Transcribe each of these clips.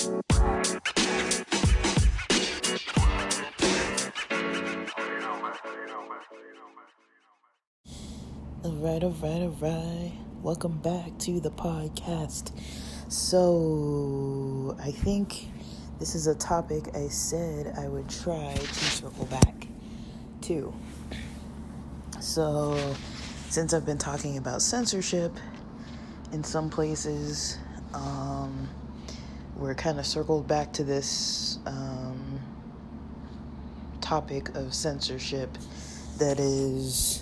Alright. Welcome back to the podcast. So, I think this is a topic I said I would try to circle back to. So, since I've been talking about censorship in some places, we're kind of circled back to this topic of censorship that is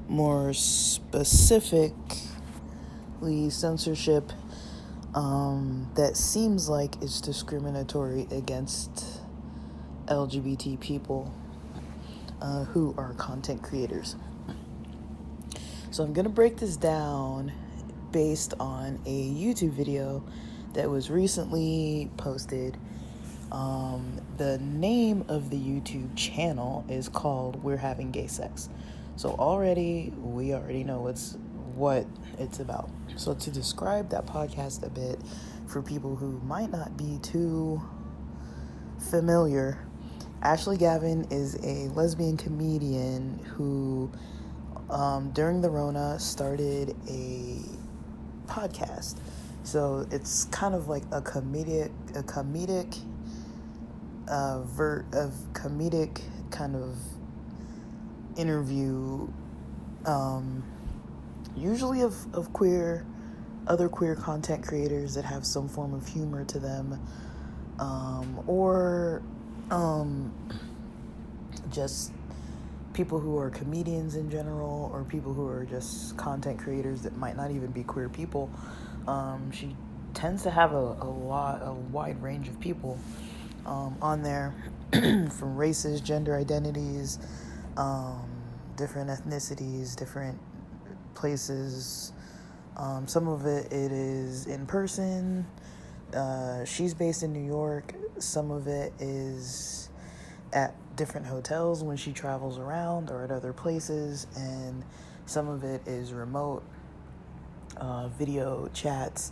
more specifically censorship that seems like it's discriminatory against LGBT people who are content creators. So I'm going to break this down based on a YouTube video that was recently posted. The name of the YouTube channel is called We're Having Gay Sex. So we already know what it's about. So to describe that podcast a bit for people who might not be too familiar, Ashley Gavin is a lesbian comedian who, during the Rona, started a podcast. So it's kind of like a comedic kind of interview, usually of other queer content creators that have some form of humor to them, or just people who are comedians in general, or people who are just content creators that might not even be queer people. She tends to have a wide range of people on there, from races, gender identities, different ethnicities, different places. Some of it is in person. She's based in New York. Some of it is at different hotels when she travels around, or at other places, and some of it is remote video chats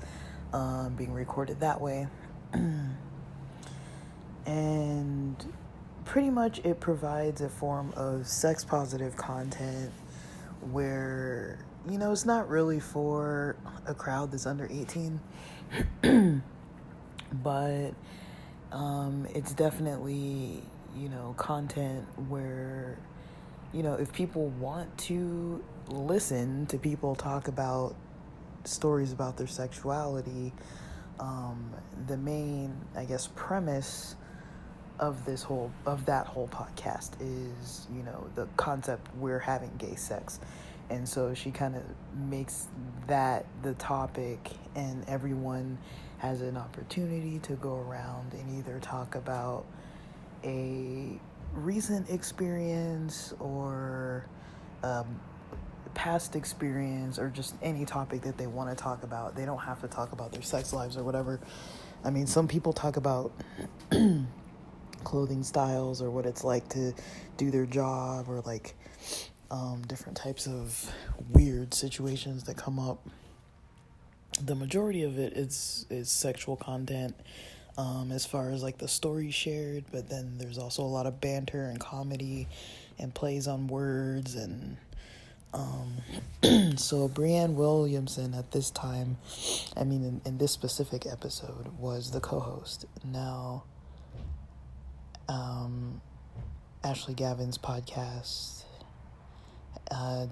being recorded that way. And pretty much it provides a form of sex positive content where, it's not really for a crowd that's under 18, but it's definitely, content where, if people want to listen to people talk about stories about their sexuality, the main, premise of that whole podcast is, the concept we're having gay sex. And so she kind of makes that the topic, and everyone has an opportunity to go around and either talk about a recent experience or past experience, or just any topic that they want to talk about. They don't have to talk about their sex lives or whatever. I mean, some people talk about clothing styles, or what it's like to do their job, or different types of weird situations that come up. The majority of it is sexual content, as far as the story shared, but then there's also a lot of banter and comedy and plays on words. And so Breanna Williamson at this time, in this specific episode, was the co-host. Now Ashley Gavin's podcast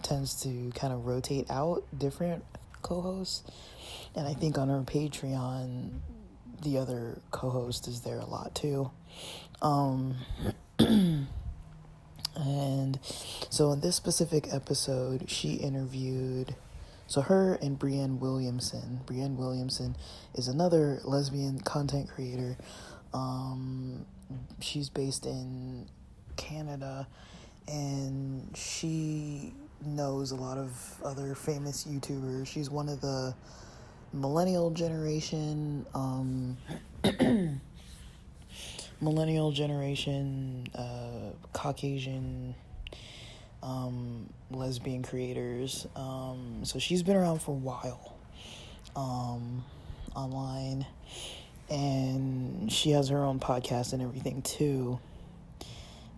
tends to kind of rotate out different co-hosts, and I think on her Patreon the other co-host is there a lot too. And so in this specific episode, she interviewed, her and Breanna Williamson. Breanna Williamson is another lesbian content creator. She's based in Canada, and she knows a lot of other famous YouTubers. She's one of the millennial generation Caucasian lesbian creators. So she's been around for a while online, And she has her own podcast and everything too,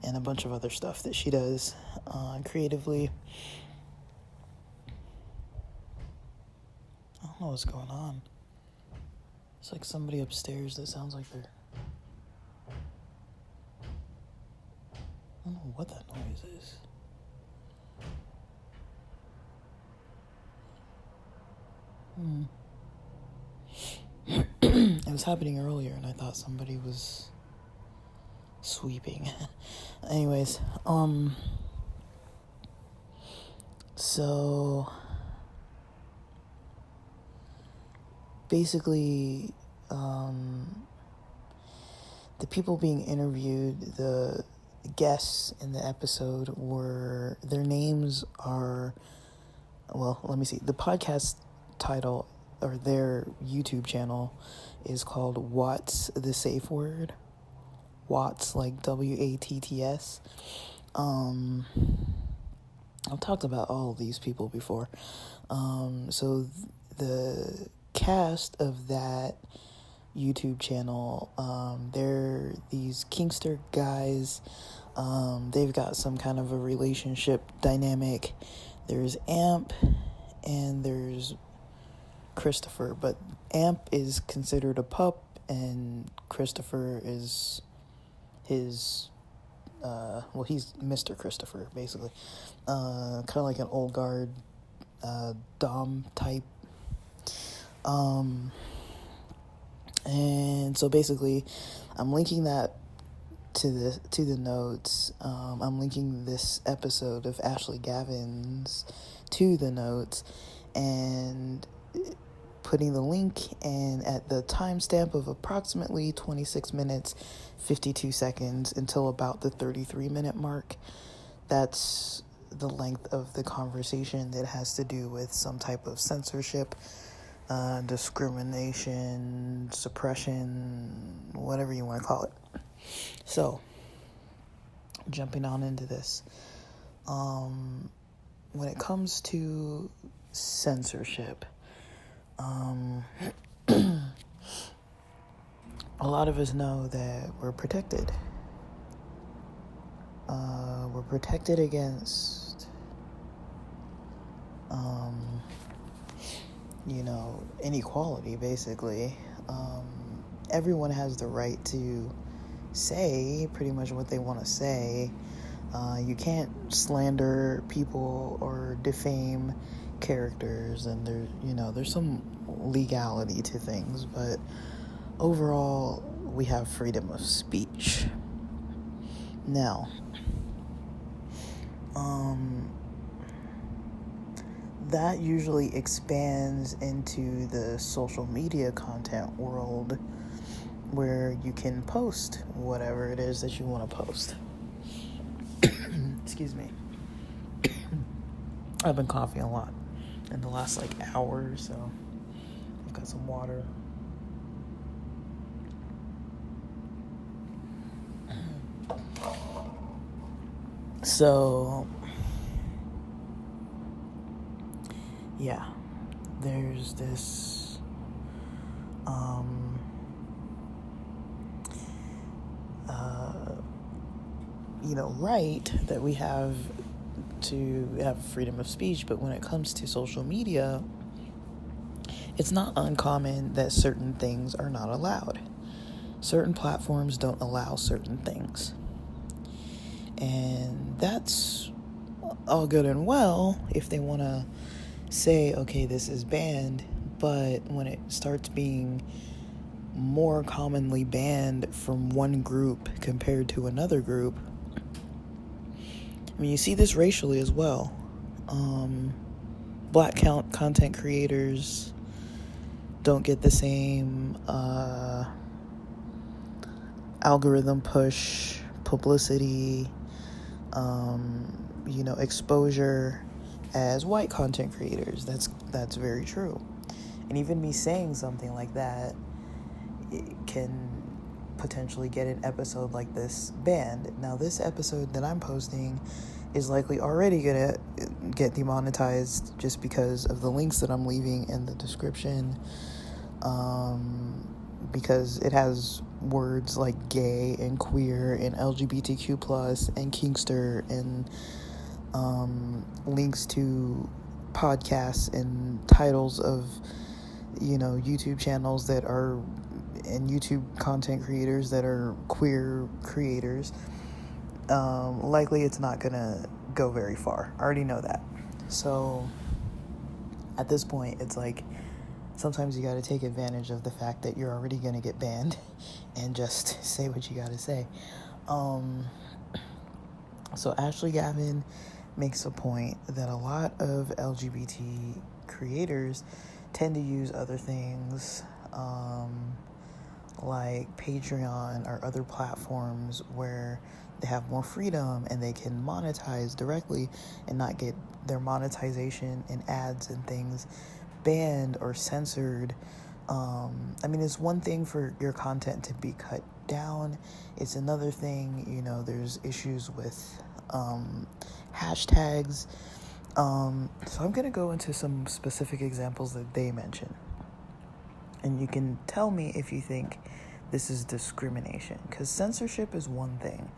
and a bunch of other stuff that she does creatively. I don't know what's going on. It's like somebody upstairs that sounds like they're... I don't know what that noise is. It was happening earlier and I thought somebody was sweeping. Anyways, so basically, the people being interviewed, the guests in the episode were, their names are, well, let me see. The podcast title, or their YouTube channel, is called What's the Safe Word? Watts, like WATTS. I've talked about all of these people before. So the cast of that YouTube channel, they're these Kingster guys. They've got some kind of a relationship dynamic. There's Amp and there's Christopher, but Amp is considered a pup and Christopher is his, he's Mr. Christopher, basically. Kind of like an old guard Dom type. And so basically, I'm linking that to the notes. I'm linking this episode of Ashley Gavin's to the notes, and putting the link and at the timestamp of approximately 26 minutes 52 seconds until about the 33-minute mark. That's the length of the conversation that has to do with some type of censorship, discrimination, suppression, whatever you want to call it. So, jumping on into this. When it comes to censorship, a lot of us know that we're protected. We're protected against, inequality, basically. Everyone has the right to say pretty much what they want to say. You can't slander people or defame characters, and there's some legality to things, but overall we have freedom of speech. Now, that usually expands into the social media content world, where you can post whatever it is that you want to post. Excuse me. I've been coughing a lot in the last hour or so. I've got some water. So, yeah, there's this right that we have to have freedom of speech, but when it comes to social media, it's not uncommon that certain things are not allowed. Certain platforms don't allow certain things. And that's all good and well if they want to say, okay, this is banned, but when it starts being more commonly banned from one group compared to another group, I mean, you see this racially as well. Black content creators don't get the same algorithm push, publicity, exposure as white content creators. That's very true. And even me saying something like that, it can potentially get an episode like this banned. Now, this episode that I'm posting is likely already gonna get demonetized just because of the links that I'm leaving in the description. because it has words like gay and queer and LGBTQ plus and Kinkster and links to podcasts and titles of, YouTube channels that are, and YouTube content creators that are queer creators. Likely it's not gonna go very far. I already know that. So at this point, it's like sometimes you got to take advantage of the fact that you're already gonna get banned and just say what you gotta say. So Ashley Gavin makes a point that a lot of LGBT creators tend to use other things like Patreon or other platforms where they have more freedom and they can monetize directly and not get their monetization and ads and things banned or censored. It's one thing for your content to be cut down. It's another thing, there's issues with hashtags. So I'm going to go into some specific examples that they mention. And you can tell me if you think this is discrimination. Because censorship is one thing,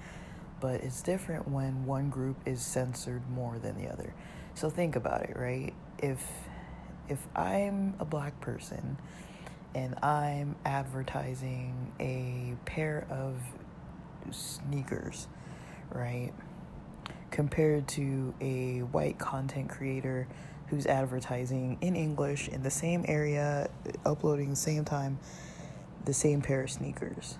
but it's different when one group is censored more than the other. So think about it, right? If I'm a black person and I'm advertising a pair of sneakers, right, compared to a white content creator who's advertising in English in the same area, uploading the same time, the same pair of sneakers.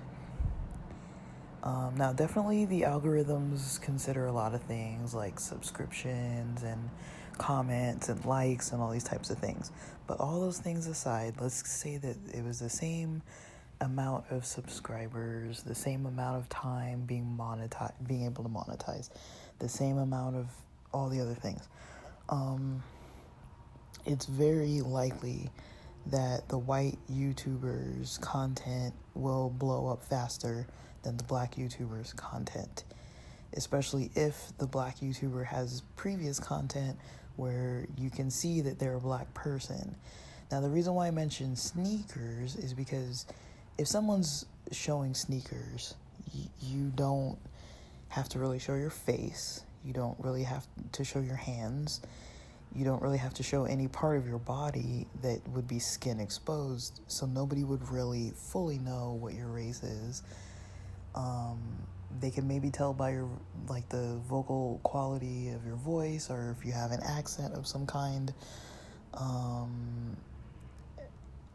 Now, definitely the algorithms consider a lot of things like subscriptions and comments and likes and all these types of things. But all those things aside, let's say that it was the same amount of subscribers, the same amount of time being able to monetize, the same amount of all the other things. It's very likely that the white YouTubers' content will blow up faster than the black YouTubers' content, especially if the black YouTuber has previous content where you can see that they're a black person. Now, the reason why I mention sneakers is because if someone's showing sneakers, you don't have to really show your face. You don't really have to show your hands. You don't really have to show any part of your body that would be skin exposed, so nobody would really fully know what your race is. They can maybe tell by your, the vocal quality of your voice, or if you have an accent of some kind,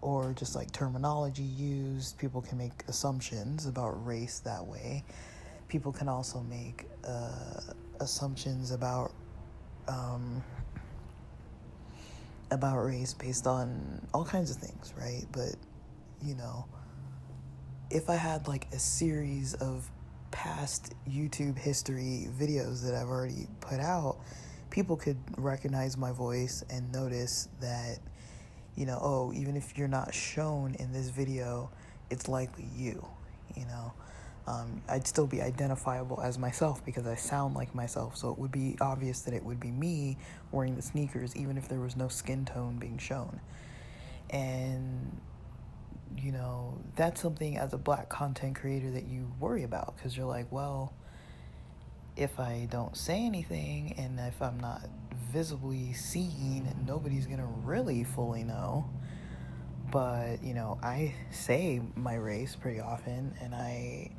or just terminology used. People can make assumptions about race that way. People can also make assumptions about race based on all kinds of things, right? But, if I had a series of past YouTube history videos that I've already put out, people could recognize my voice and notice that, even if you're not shown in this video, it's likely you, I'd still be identifiable as myself because I sound like myself, so it would be obvious that it would be me wearing the sneakers, even if there was no skin tone being shown. And, that's something as a black content creator that you worry about, because you're like, well, if I don't say anything and if I'm not visibly seen, nobody's gonna really fully know. But, I say my race pretty often, and I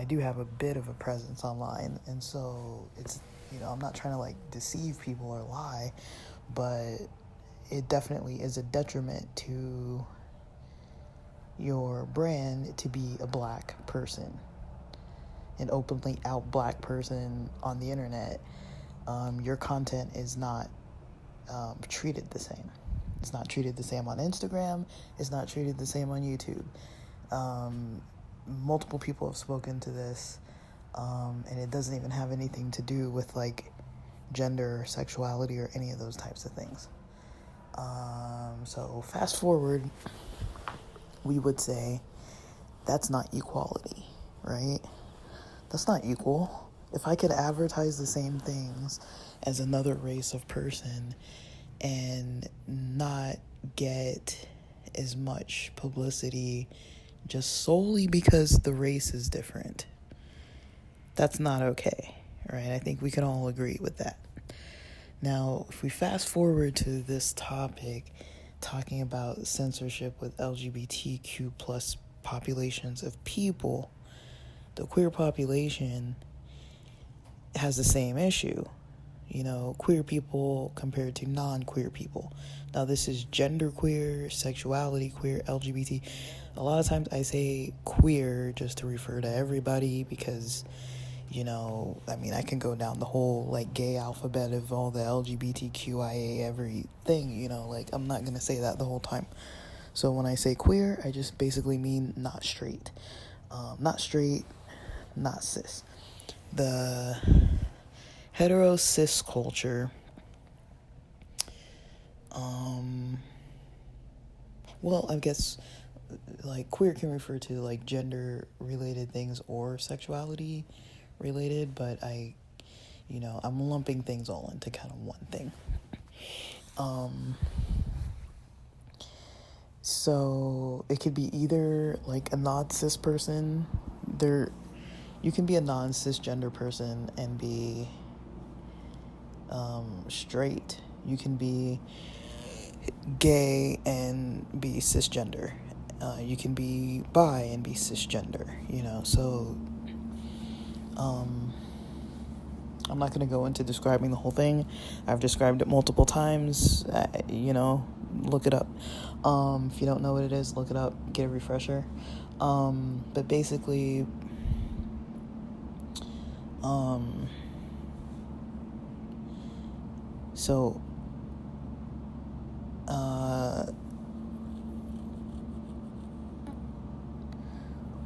do have a bit of a presence online, and so it's, I'm not trying to deceive people or lie, but it definitely is a detriment to your brand to be a black person, an openly out black person on the internet. Your content is not treated the same. It's not treated the same on Instagram. It's not treated the same on YouTube. Multiple people have spoken to this, and it doesn't even have anything to do with gender or sexuality or any of those types of things. So fast forward, we would say that's not equality, right? That's not equal. If I could advertise the same things as another race of person and not get as much publicity just solely because the race is different. That's not okay, right? I think we can all agree with that. Now, if we fast forward to this topic, talking about censorship with LGBTQ plus populations of people, the queer population has the same issue. Queer people compared to non-queer people. Now, this is genderqueer, sexuality queer, LGBT. A lot of times I say queer just to refer to everybody because, I can go down the whole, gay alphabet of all the LGBTQIA everything, I'm not going to say that the whole time. So when I say queer, I just basically mean not straight. Not straight, not cis. The hetero cis culture, I guess queer can refer to gender related things or sexuality related, but I'm lumping things all into kind of one thing. So it could be either a non-cis person. You can be a non-cisgender person and be straight. You can be gay and be cisgender. You can be bi and be cisgender, so I'm not going to go into describing the whole thing. I've described it multiple times. Look it up. If you don't know what it is, look it up, get a refresher. But basically,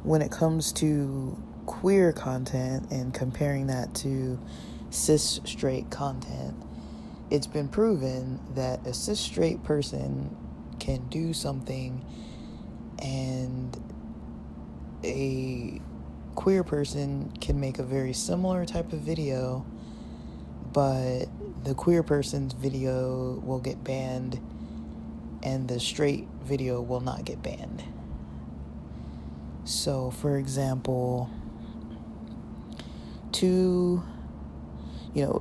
when it comes to queer content and comparing that to cis straight content, it's been proven that a cis straight person can do something and a queer person can make a very similar type of video, but the queer person's video will get banned and the straight video will not get banned. So, for example,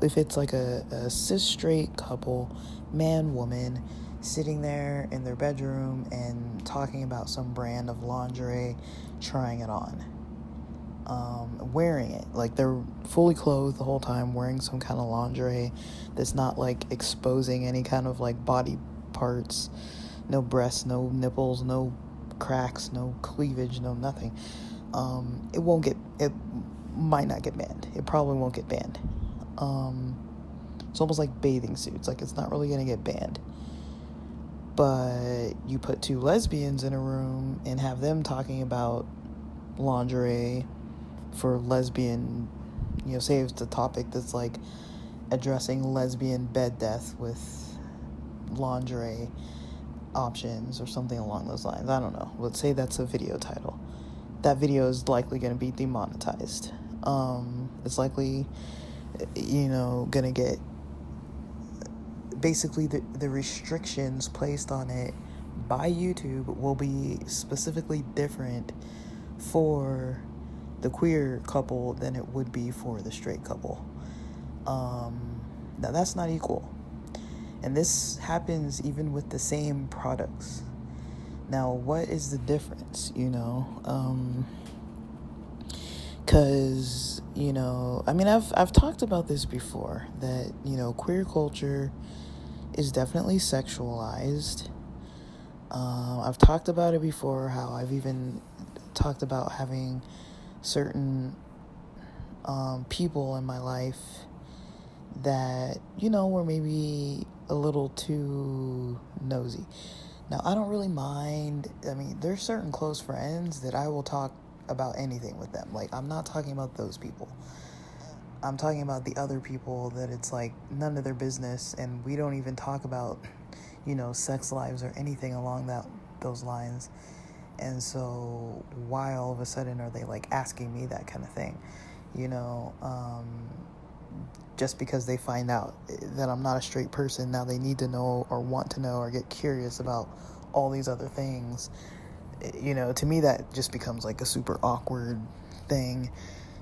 if it's a cis straight couple, man, woman, sitting there in their bedroom and talking about some brand of lingerie, trying it on, wearing it, they're fully clothed the whole time, wearing some kind of lingerie that's not exposing any kind of body parts, no breasts, no nipples, no cracks, no cleavage, no nothing. It might not get banned. It probably won't get banned. It's almost like bathing suits. It's not really going to get banned. But you put two lesbians in a room and have them talking about lingerie for lesbian, say it's a topic that's addressing lesbian bed death with lingerie options or something along those lines. I don't know. Let's say that's a video title. That video is likely going to be demonetized. It's likely, going to get basically the restrictions placed on it by YouTube will be specifically different for the queer couple than it would be for the straight couple. Now that's not equal. And this happens even with the same products. Now, what is the difference, because, I've talked about this before, that, queer culture is definitely sexualized. I've talked about it before, how I've even talked about having certain people in my life that, were maybe a little too nosy. Now, I don't really mind. There's certain close friends that I will talk about anything with them. I'm not talking about those people. I'm talking about the other people that it's none of their business, and we don't even talk about, sex lives or anything along those lines. And so why all of a sudden are they asking me that kind of thing? Just because they find out that I'm not a straight person, now they need to know or want to know or get curious about all these other things, you know, to me that just becomes like a super awkward thing.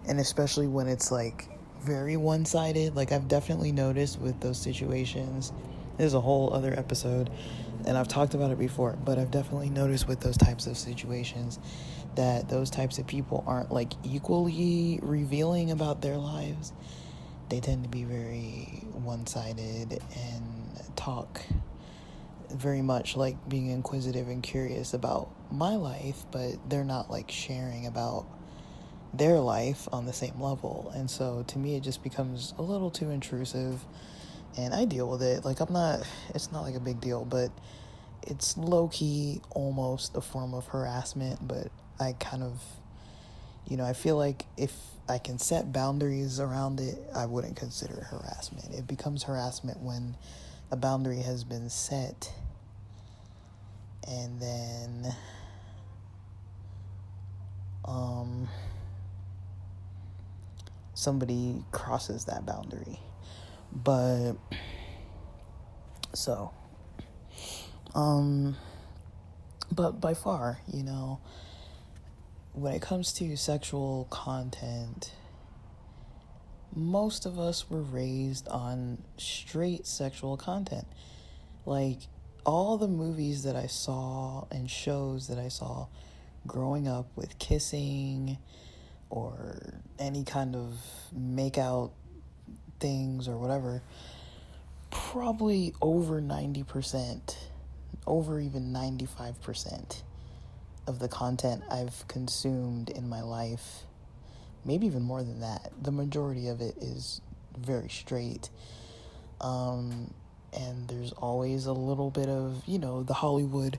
And especially when it's like very one-sided. Like, I've definitely noticed with those situations, there's a whole other episode and I've talked about it before, but I've definitely noticed with those types of situations that those types of people aren't like equally revealing about their lives. They tend to be very one-sided and talk very much like being inquisitive and curious about my life, but they're not like sharing about their life on the same level. And so to me it just becomes a little too intrusive, and I deal with it. Like, it's not like a big deal, but it's low-key almost a form of harassment. But I kind of, you know, I feel like if I can set boundaries around it, I wouldn't consider it harassment. It becomes harassment when a boundary has been set and then somebody crosses that boundary. But so but by far, you know, when it comes to sexual content, most of us were raised on straight sexual content. Like, all the movies that I saw and shows that I saw growing up with kissing or any kind of make-out things or whatever, probably over 90%, over even 95% of the content I've consumed in my life, maybe even more than that, the majority of it is very straight. And there's always a little bit of, you know, the Hollywood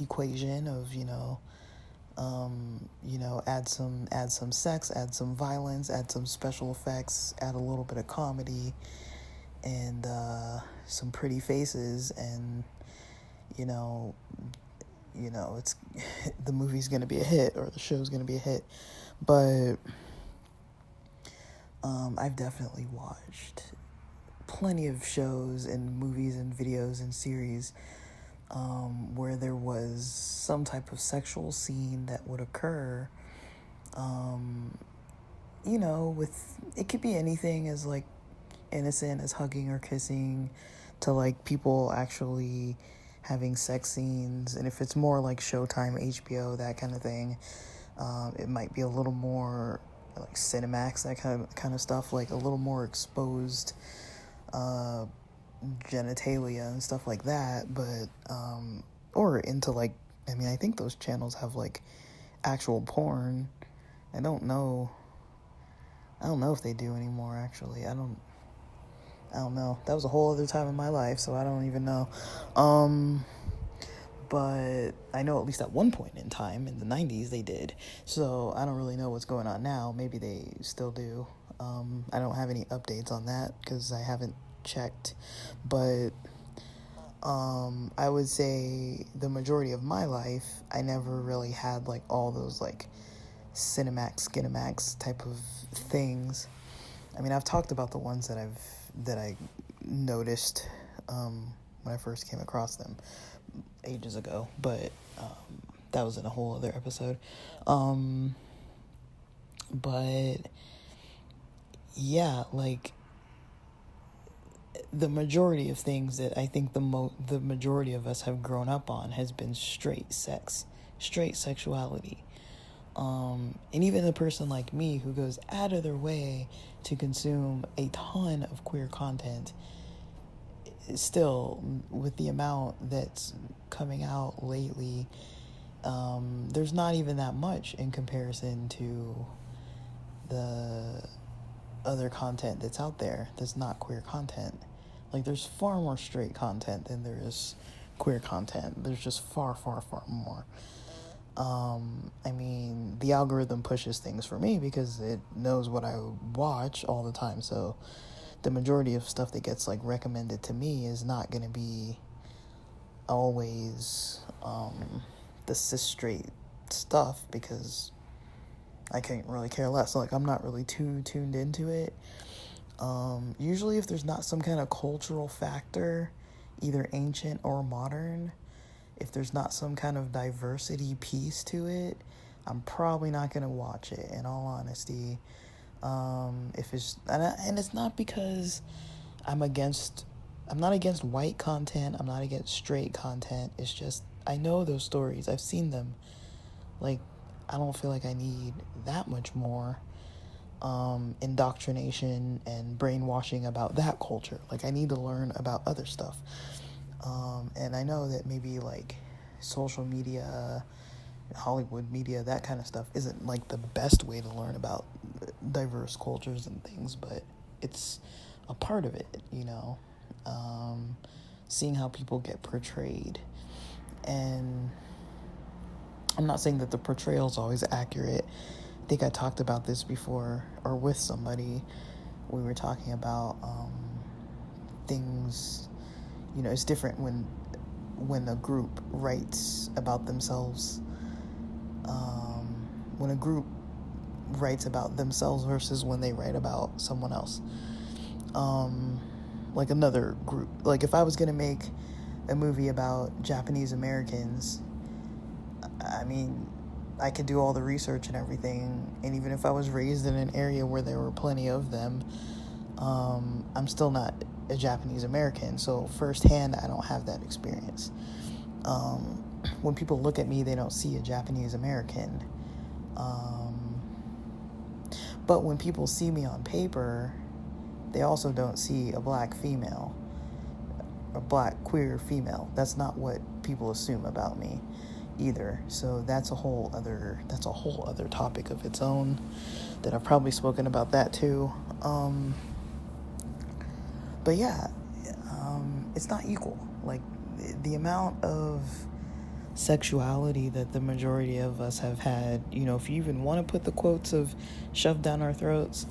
equation of, add some sex, add some violence, add some special effects, add a little bit of comedy, and some pretty faces, and it's the movie's gonna be a hit or the show's gonna be a hit. But I've definitely watched plenty of shows and movies and videos and series where there was some type of sexual scene that would occur. With, it could be anything as like innocent as hugging or kissing to like people actually having sex scenes. And if it's more like Showtime, HBO, that kind of thing, it might be a little more like Cinemax, that kind of stuff, like a little more exposed genitalia and stuff like that. But or into like, I think those channels have like actual porn. I don't know if they do anymore, actually. I don't know. That was a whole other time in my life, so I don't even know. But I know at least at one point in time in the 90s they did. So I don't really know what's going on now. Maybe they still do. I don't have any updates on that because I haven't checked. But I would say the majority of my life, I never really had like all those like Cinemax, Skinemax type of things. I've talked about the ones that I noticed when I first came across them ages ago, but that was in a whole other episode. But yeah, like the majority of things that I think the majority of us have grown up on has been straight sex, straight sexuality. And even a person like me who goes out of their way to consume a ton of queer content, still, with the amount that's coming out lately, there's not even that much in comparison to the other content that's out there that's not queer content. Like, there's far more straight content than there is queer content. There's just far, far, far more. The algorithm pushes things for me because it knows what I watch all the time. So the majority of stuff that gets like recommended to me is not going to be always the cis straight stuff, because I can't really care less. Like, I'm not really too tuned into it. Usually if there's not some kind of cultural factor, either ancient or modern, if there's not some kind of diversity piece to it, I'm probably not going to watch it, in all honesty. If it's, and it's not because I'm not against white content, I'm not against straight content. It's just, I know those stories, I've seen them. Like, I don't feel like I need that much more indoctrination and brainwashing about that culture. Like, I need to learn about other stuff. And I know that maybe like social media, Hollywood media, that kind of stuff isn't like the best way to learn about diverse cultures and things, but it's a part of it, you know. Seeing how people get portrayed. And I'm not saying that the portrayal is always accurate. I think I talked about this before, or with somebody. We were talking about things, you know, it's different when a group writes about themselves. When a group writes about themselves versus when they write about someone else. Like another group. Like if I was going to make a movie about Japanese Americans, I mean, I could do all the research and everything, and even if I was raised in an area where there were plenty of them, I'm still not a Japanese American, so firsthand, I don't have that experience. When people look at me, they don't see a Japanese American. But when people see me on paper, they also don't see a black female, a black queer female. That's not what people assume about me either. So that's a whole other topic of its own that I've probably spoken about that too. But yeah, it's not equal. Like the amount of sexuality that the majority of us have had, you know, if you even want to put the quotes of shoved down our throats,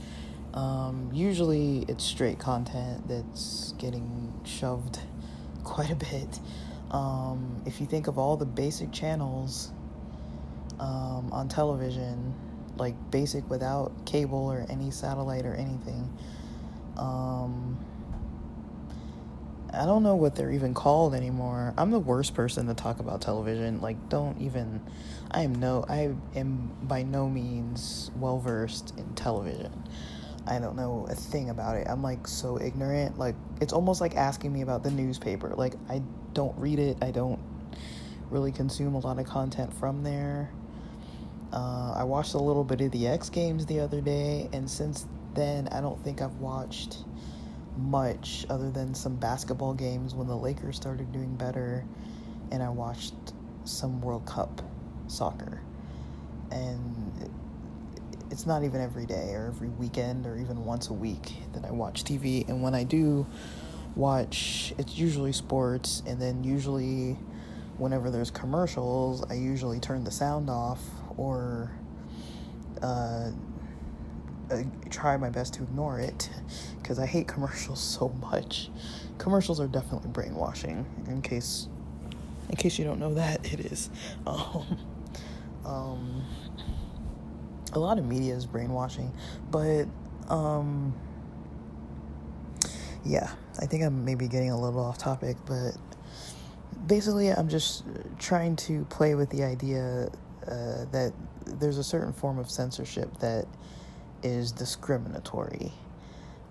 usually it's straight content that's getting shoved quite a bit. If you think of all the basic channels on television, like basic without cable or any satellite or anything, I don't know what they're even called anymore. I'm the worst person to talk about television. Like, I am by no means well-versed in television. I don't know a thing about it. I'm, like, so ignorant. Like, it's almost like asking me about the newspaper. Like, I don't read it. I don't really consume a lot of content from there. I watched a little bit of the X Games the other day, and since then, I don't think I've watched much other than some basketball games when the Lakers started doing better, and I watched some World Cup soccer. And it's not even every day or every weekend or even once a week that I watch TV. And when I do watch, it's usually sports, and then usually whenever there's commercials, I usually turn the sound off or try my best to ignore it, because I hate commercials so much. Commercials are definitely brainwashing, in case you don't know that, it is. A lot of media is brainwashing, but yeah, I think I'm maybe getting a little off topic, but basically I'm just trying to play with the idea that there's a certain form of censorship that is discriminatory.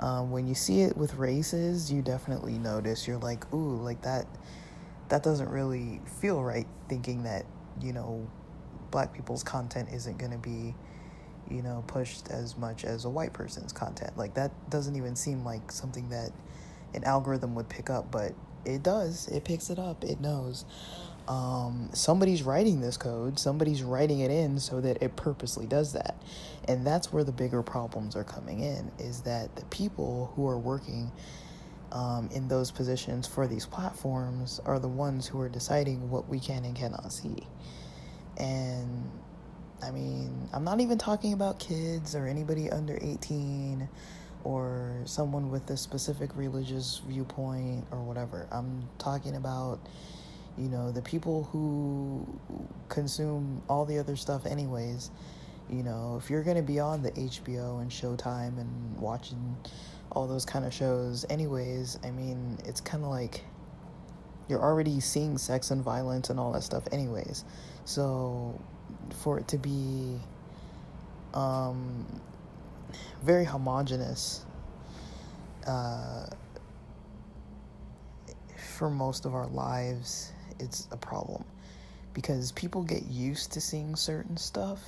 When you see it with races, you definitely notice, you're like, ooh, like that doesn't really feel right, thinking that, you know, black people's content isn't going to be, you know, pushed as much as a white person's content. Like, that doesn't even seem like something that an algorithm would pick up, but it does. It picks it up. It knows. Somebody's writing this code, somebody's writing it in so that it purposely does that. And that's where the bigger problems are coming in, is that the people who are working in those positions for these platforms are the ones who are deciding what we can and cannot see. And I mean, I'm not even talking about kids or anybody under 18 or someone with a specific religious viewpoint or whatever. I'm talking about, you know, the people who consume all the other stuff anyways. You know, if you're going to be on the HBO and Showtime and watching all those kind of shows anyways, I mean, it's kind of like, you're already seeing sex and violence and all that stuff anyways. So for it to be very homogenous for most of our lives, it's a problem, because people get used to seeing certain stuff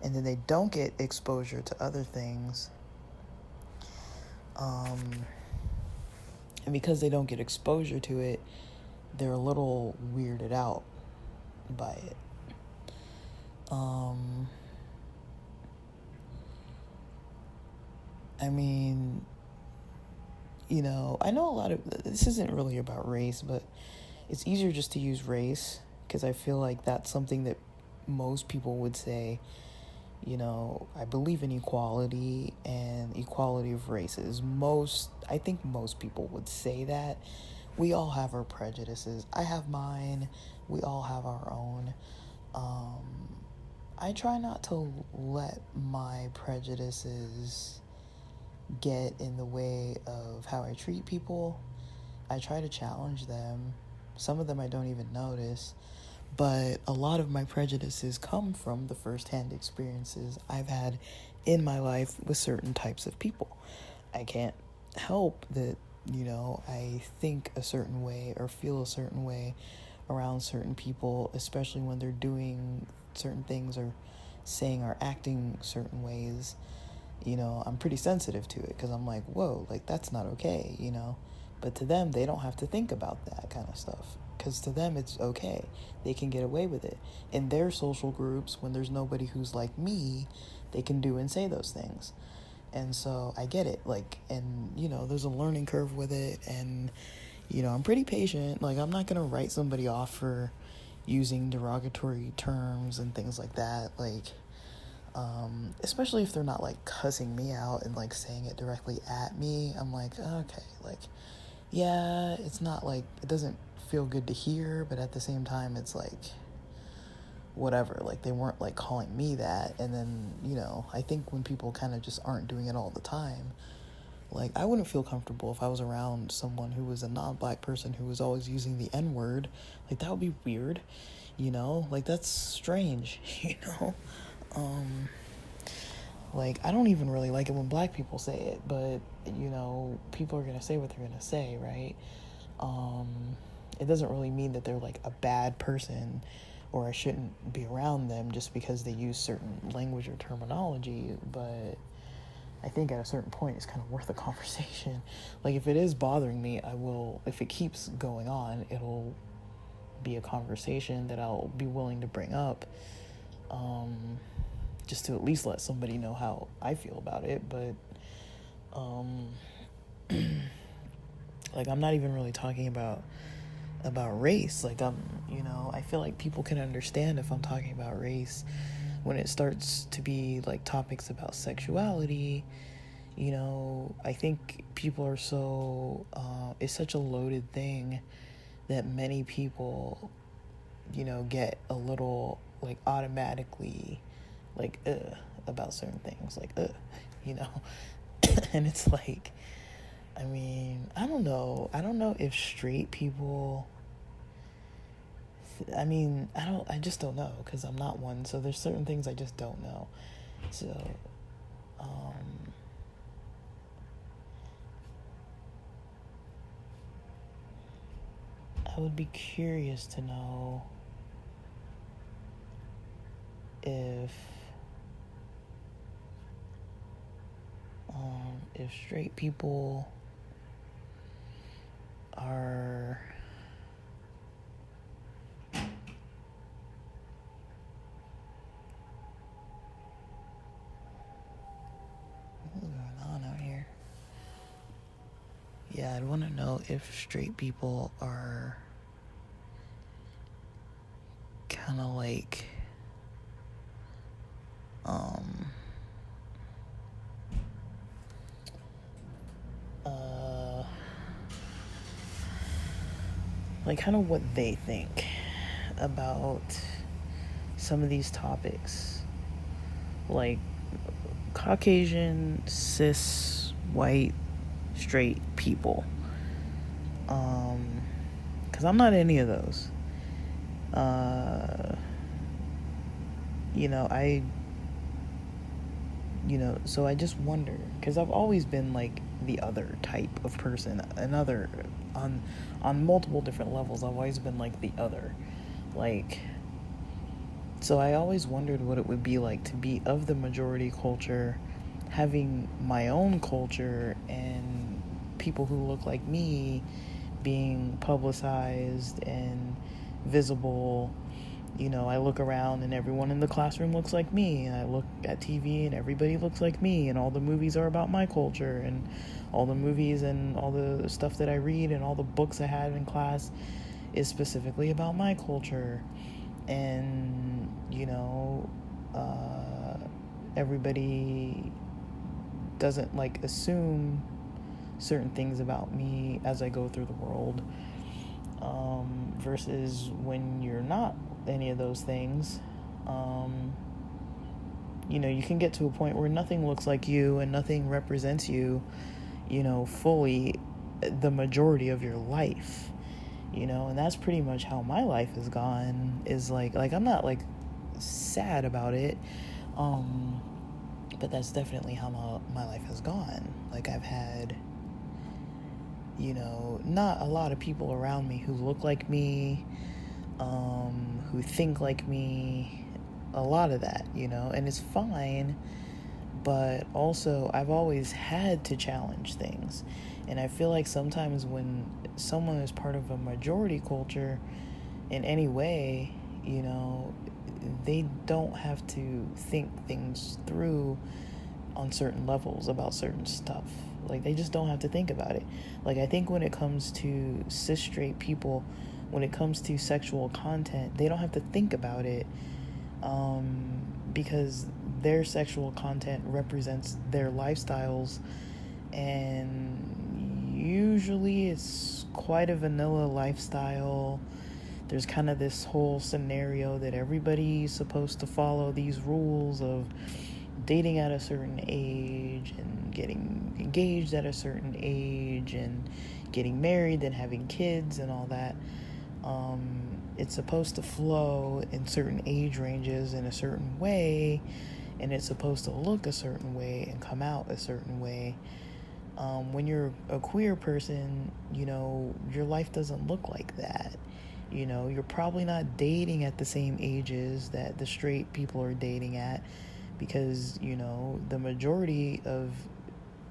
and then they don't get exposure to other things, and because they don't get exposure to it, they're a little weirded out by it. I mean, you know, I know a lot of this isn't really about race, but it's easier just to use race because I feel like that's something that most people would say. You know, I believe in equality and equality of races. I think most people would say that. We all have our prejudices. I have mine. We all have our own. I try not to let my prejudices get in the way of how I treat people. I try to challenge them. Some of them I don't even notice. But a lot of my prejudices come from the first-hand experiences I've had in my life with certain types of people. I can't help that, you know, I think a certain way or feel a certain way around certain people, especially when they're doing certain things or saying or acting certain ways. You know, I'm pretty sensitive to it because I'm like, whoa, like that's not okay, you know. But to them, they don't have to think about that kind of stuff because to them it's okay. They can get away with it. In their social groups, when there's nobody who's like me, they can do and say those things. And so I get it. Like, and, you know, there's a learning curve with it. And, you know, I'm pretty patient. Like, I'm not going to write somebody off for using derogatory terms and things like that. Like, especially if they're not like cussing me out and like saying it directly at me. I'm like, okay, like, yeah, it's not like, it doesn't feel good to hear, but at the same time, it's like, whatever, like they weren't like calling me that. And then, you know, I think when people kind of just aren't doing it all the time, like I wouldn't feel comfortable if I was around someone who was a non-black person who was always using the N-word. Like that would be weird, you know, like that's strange, you know. Like I don't even really like it when black people say it, but you know, people are gonna say what they're gonna say, right? It doesn't really mean that they're like a bad person or I shouldn't be around them just because they use certain language or terminology, but I think at a certain point it's kind of worth a conversation. Like if it is bothering me, I will, if it keeps going on, it'll be a conversation that I'll be willing to bring up, just to at least let somebody know how I feel about it. But like I'm not even really talking about race. Like you know, I feel like people can understand if I'm talking about race when it starts to be like topics about sexuality. You know, I think people are so it's such a loaded thing that many people, you know, get a little like automatically like about certain things, like you know. And it's like, I mean, I don't know if straight people, I just don't know, because I'm not one, so there's certain things I just don't know. So I would be curious to know if straight people are what's going on out here? Yeah, I'd want to know if straight people are kind of like like kind of what they think about some of these topics, like Caucasian, cis, white, straight people. because I'm not any of those. So I just wonder, because I've always been like the other type of person, another, on multiple different levels. I've always been like the other, like, so I always wondered what it would be like to be of the majority culture, having my own culture, and people who look like me being publicized and visible. I look around and everyone in the classroom looks like me, and I look at TV and everybody looks like me, and all the movies are about my culture, and all the movies and all the stuff that I read and all the books I had in class is specifically about my culture. And everybody doesn't like assume certain things about me as I go through the world, versus when you're not any of those things. You can get to a point where nothing looks like you and nothing represents you, fully the majority of your life, and that's pretty much how my life has gone. Is like I'm not like sad about it, but that's definitely how my life has gone. Like, I've had not a lot of people around me who look like me, who think like me, a lot of that, and it's fine, but also I've always had to challenge things. And I feel like sometimes when someone is part of a majority culture in any way, they don't have to think things through on certain levels about certain stuff. Like, they just don't have to think about it. Like, I think when it comes to cis straight people, when it comes to sexual content, they don't have to think about it, because their sexual content represents their lifestyles, and usually it's quite a vanilla lifestyle. There's kind of this whole scenario that everybody's supposed to follow these rules of dating at a certain age and getting engaged at a certain age and getting married and having kids and all that. It's supposed to flow in certain age ranges in a certain way, and it's supposed to look a certain way and come out a certain way. When you're a queer person, your life doesn't look like that. You're probably not dating at the same ages that the straight people are dating at, because, the majority of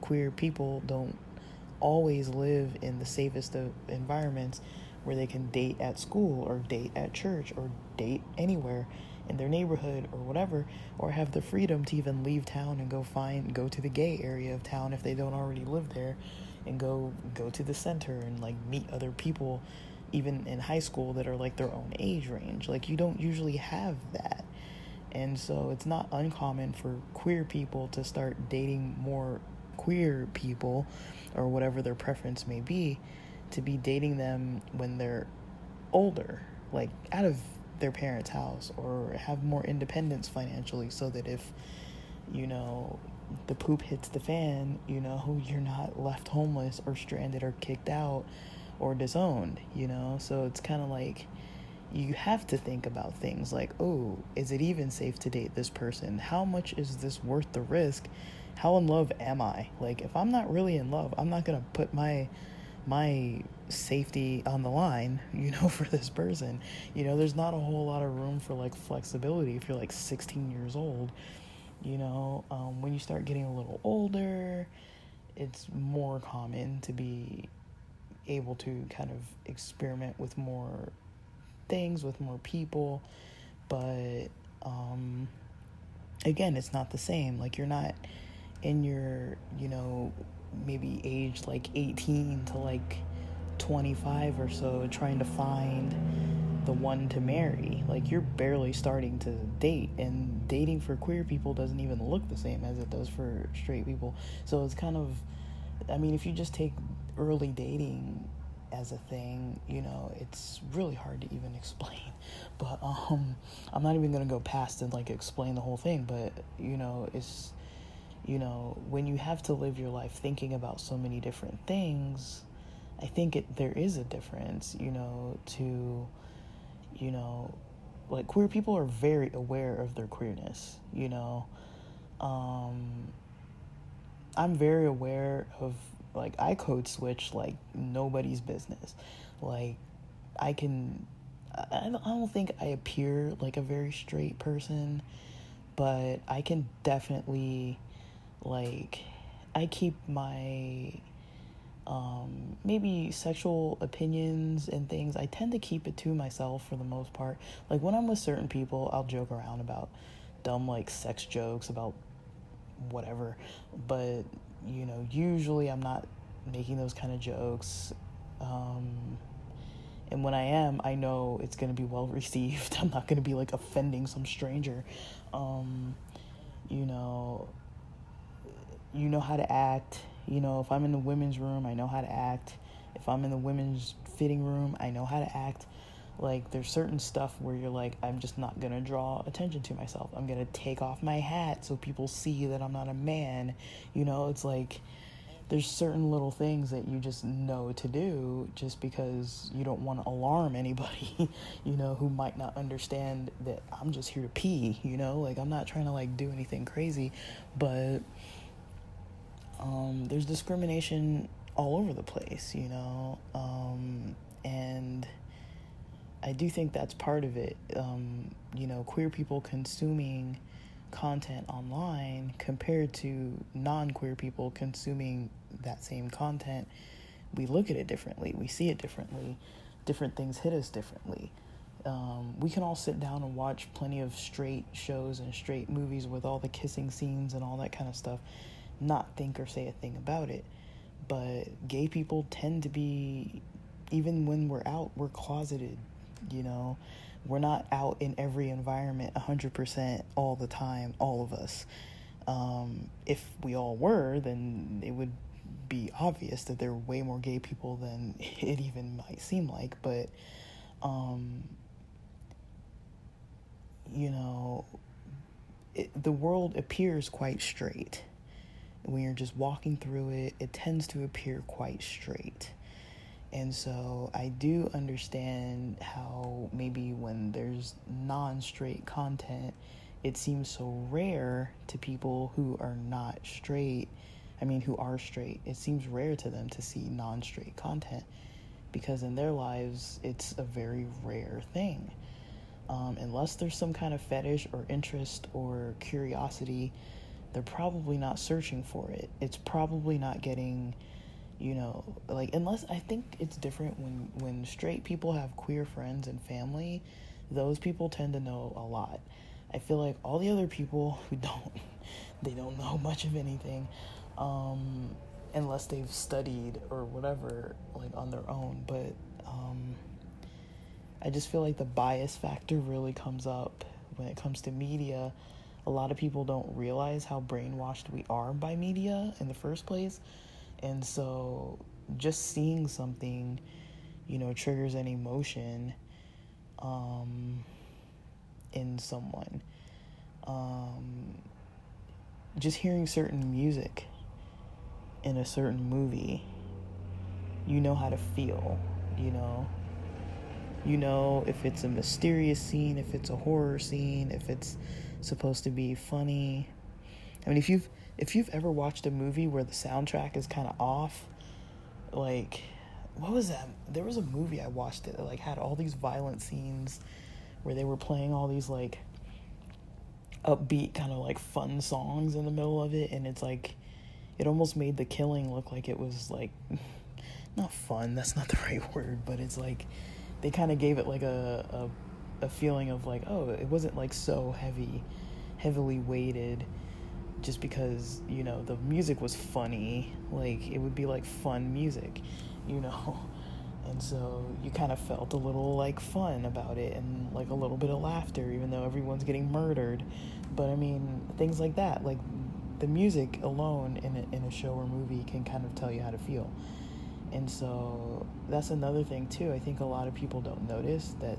queer people don't always live in the safest of environments where they can date at school or date at church or date anywhere in their neighborhood or whatever, or have the freedom to even leave town and go to the gay area of town if they don't already live there, and go to the center and like meet other people even in high school that are like their own age range. Like, you don't usually have that. And so it's not uncommon for queer people to start dating more queer people, or whatever their preference may be, to be dating them when they're older, like out of their parents' house, or have more independence financially, so that if, the poop hits the fan, you're not left homeless or stranded or kicked out or disowned, So it's kind of like, you have to think about things like, oh, is it even safe to date this person? How much is this worth the risk? How in love am I? Like, if I'm not really in love, I'm not going to put my safety on the line, for this person. There's not a whole lot of room for like flexibility if you're like 16 years old. When you start getting a little older, it's more common to be able to kind of experiment with more things, with more people, but again, it's not the same. Like, you're not in your maybe age like 18 to like 25 or so trying to find the one to marry. Like, you're barely starting to date, and dating for queer people doesn't even look the same as it does for straight people. So it's kind of, if you just take early dating as a thing, it's really hard to even explain. But I'm not even gonna go past and like explain the whole thing. But it's, when you have to live your life thinking about so many different things, I think there is a difference, like queer people are very aware of their queerness, I'm very aware of, like, I code switch like nobody's business. Like, I don't think I appear like a very straight person, but I can definitely, like, I keep my maybe sexual opinions and things, I tend to keep it to myself for the most part. Like, when I'm with certain people, I'll joke around about dumb, like, sex jokes about whatever, but, usually I'm not making those kind of jokes. And when I am, I know it's going to be well received. I'm not going to be, like, offending some stranger. You know how to act. If I'm in the women's room, I know how to act. If I'm in the women's fitting room, I know how to act. Like, there's certain stuff where you're like, I'm just not going to draw attention to myself. I'm going to take off my hat so people see that I'm not a man. It's like, there's certain little things that you just know to do just because you don't want to alarm anybody, who might not understand that I'm just here to pee, like, I'm not trying to, like, do anything crazy, but there's discrimination all over the place, and I do think that's part of it. Queer people consuming content online compared to non-queer people consuming that same content, we look at it differently, we see it differently, different things hit us differently. We can all sit down and watch plenty of straight shows and straight movies with all the kissing scenes and all that kind of stuff, not think or say a thing about it. But gay people tend to be, even when we're out, we're closeted, we're not out in every environment 100% all the time, all of us. If we all were, then it would be obvious that there are way more gay people than it even might seem like, but the world appears quite straight. When you're just walking through it, it tends to appear quite straight. And so I do understand how maybe when there's non-straight content, it seems so rare to people who are not straight. Who are straight. It seems rare to them to see non-straight content because in their lives, it's a very rare thing. Unless there's some kind of fetish or interest or curiosity, they're probably not searching for it. It's probably not getting, unless, I think it's different when straight people have queer friends and family, those people tend to know a lot. I feel like all the other people who they don't know much of anything, unless they've studied or whatever, like, on their own. But I just feel like the bias factor really comes up when it comes to media. A lot of people don't realize how brainwashed we are by media in the first place. And so just seeing something, triggers an emotion in someone. Just hearing certain music in a certain movie, how to feel, if it's a mysterious scene, if it's a horror scene, if it's supposed to be funny. If you've ever watched a movie where the soundtrack is kind of off, like, what was that? There was a movie I watched that, like, had all these violent scenes where they were playing all these, like, upbeat kind of, like, fun songs in the middle of it, and it's like, it almost made the killing look like it was, like, not fun, that's not the right word, but it's like, they kind of gave it, like, a feeling of, like, oh, it wasn't, like, so heavily weighted just because, the music was funny. Like, it would be, like, fun music, and so you kind of felt a little, like, fun about it and, like, a little bit of laughter, even though everyone's getting murdered. But things like that, like, the music alone in a show or movie can kind of tell you how to feel. And so that's another thing too. I think a lot of people don't notice that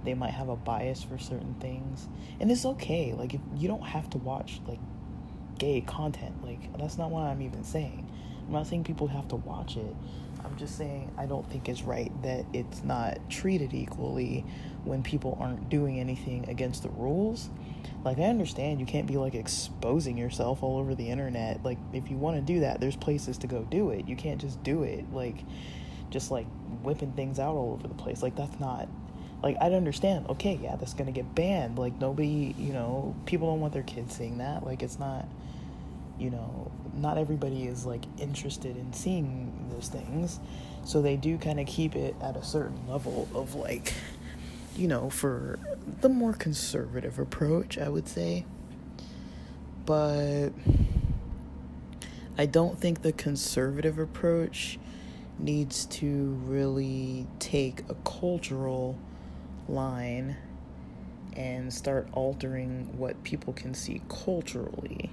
they might have a bias for certain things, and it's okay. Like, if you don't have to watch, like, gay content, like, that's not what I'm even saying. I'm not saying people have to watch it. I'm just saying I don't think it's right that it's not treated equally when people aren't doing anything against the rules. Like, I understand you can't be, like, exposing yourself all over the internet. Like, if you want to do that, there's places to go do it. You can't just do it, like, just, like, whipping things out all over the place. Like, that's not... Like, I'd understand, okay, yeah, that's gonna get banned. Like, nobody, people don't want their kids seeing that. Like, it's not, not everybody is, like, interested in seeing those things. So they do kind of keep it at a certain level of, like, for the more conservative approach, I would say. But I don't think the conservative approach needs to really take a cultural line and start altering what people can see culturally.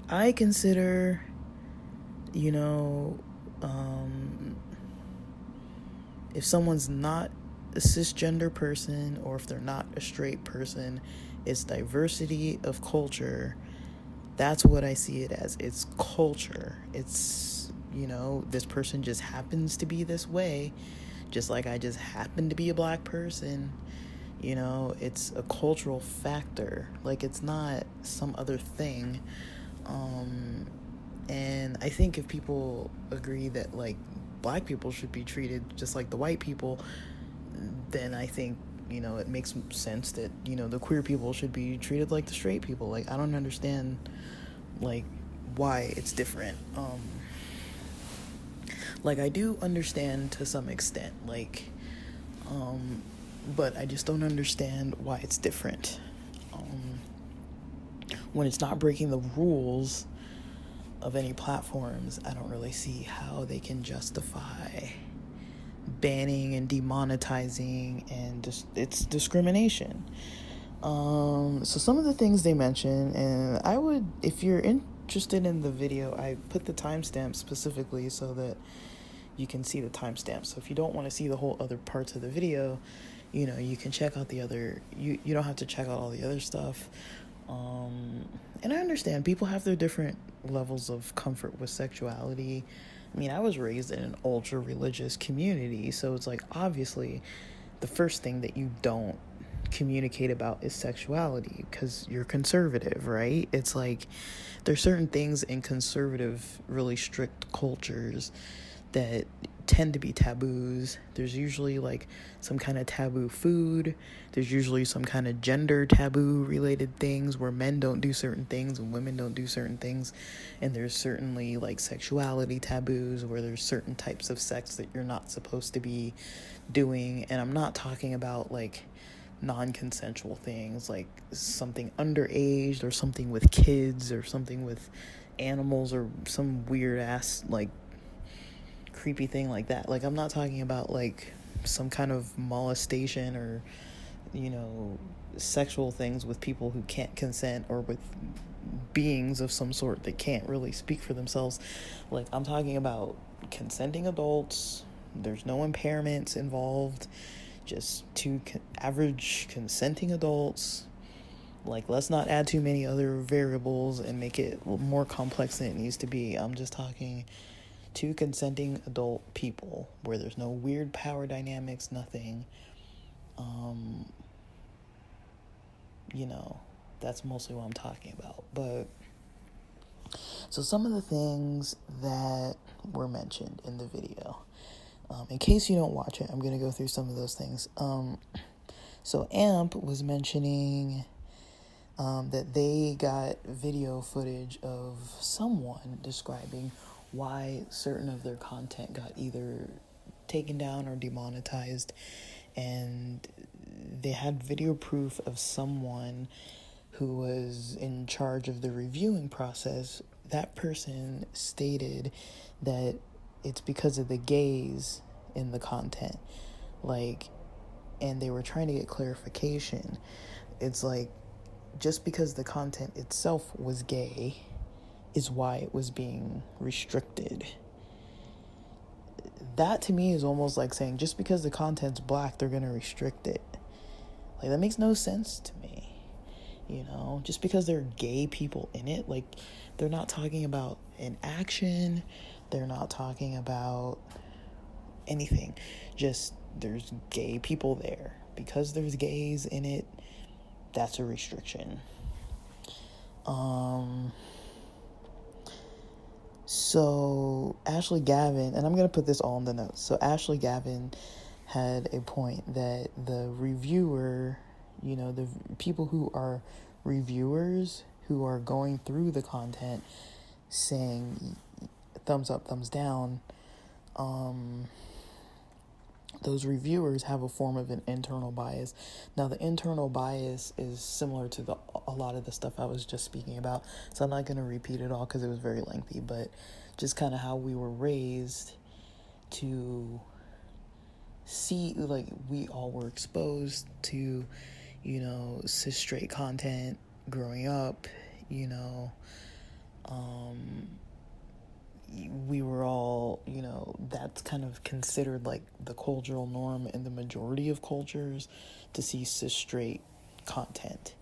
I consider, if someone's not a cisgender person, or if they're not a straight person, it's diversity of culture. That's what I see it as. It's culture. It's, this person just happens to be this way, just like I just happen to be a black person. It's a cultural factor. Like, it's not some other thing. And I think if people agree that, like, black people should be treated just like the white people, then I think, it makes sense that, the queer people should be treated like the straight people. Like, I don't understand, like, why it's different. Like, I do understand to some extent, like, but I just don't understand why it's different. When it's not breaking the rules of any platforms, I don't really see how they can justify banning and demonetizing, and it's discrimination. So some of the things they mention, and I would, if you're interested in the video, I put the timestamp specifically so that you can see the timestamp. So if you don't want to see the whole other parts of the video, you can check out the other, you don't have to check out all the other stuff. And I understand people have their different levels of comfort with sexuality. I mean, I was raised in an ultra religious community, so it's like, obviously the first thing that you don't communicate about is sexuality because you're conservative, right? It's like there's certain things in conservative, really strict cultures that tend to be taboos. There's usually, like, some kind of taboo food. There's usually some kind of gender taboo related things where men don't do certain things and women don't do certain things. And there's certainly, like, sexuality taboos where there's certain types of sex that you're not supposed to be doing. And I'm not talking about, like, non-consensual things, like something underage or something with kids or something with animals or some weird ass, like, creepy thing like that. Like, I'm not talking about, like, some kind of molestation or, sexual things with people who can't consent, or with beings of some sort that can't really speak for themselves. Like, I'm talking about consenting adults. There's no impairments involved. Just two average consenting adults. Like, let's not add too many other variables and make it more complex than it needs to be. I'm just talking two consenting adult people where there's no weird power dynamics, nothing. That's mostly what I'm talking about. But so some of the things that were mentioned in the video, in case you don't watch it, I'm going to go through some of those things. So AMP was mentioning that they got video footage of someone describing why certain of their content got either taken down or demonetized, and they had video proof of someone who was in charge of the reviewing process. That person stated that it's because of the gays in the content, like, and they were trying to get clarification. It's like, just because the content itself was gay is why it was being restricted. That to me is almost like saying just because the content's black, they're gonna restrict it. Like, that makes no sense to me. Just because there are gay people in it, like, they're not talking about an action They're not talking about anything. Just there's gay people there. Because there's gays in it, that's a restriction. So Ashley Gavin, and I'm going to put this all in the notes. So Ashley Gavin had a point that the reviewer, the people who are reviewers who are going through the content saying thumbs up, thumbs down, those reviewers have a form of an internal bias. Now, the internal bias is similar to a lot of the stuff I was just speaking about, so I'm not going to repeat it all because it was very lengthy, but just kind of how we were raised to see, like, we all were exposed to, cis straight content growing up, we were all, that's kind of considered like the cultural norm in the majority of cultures to see cis straight content.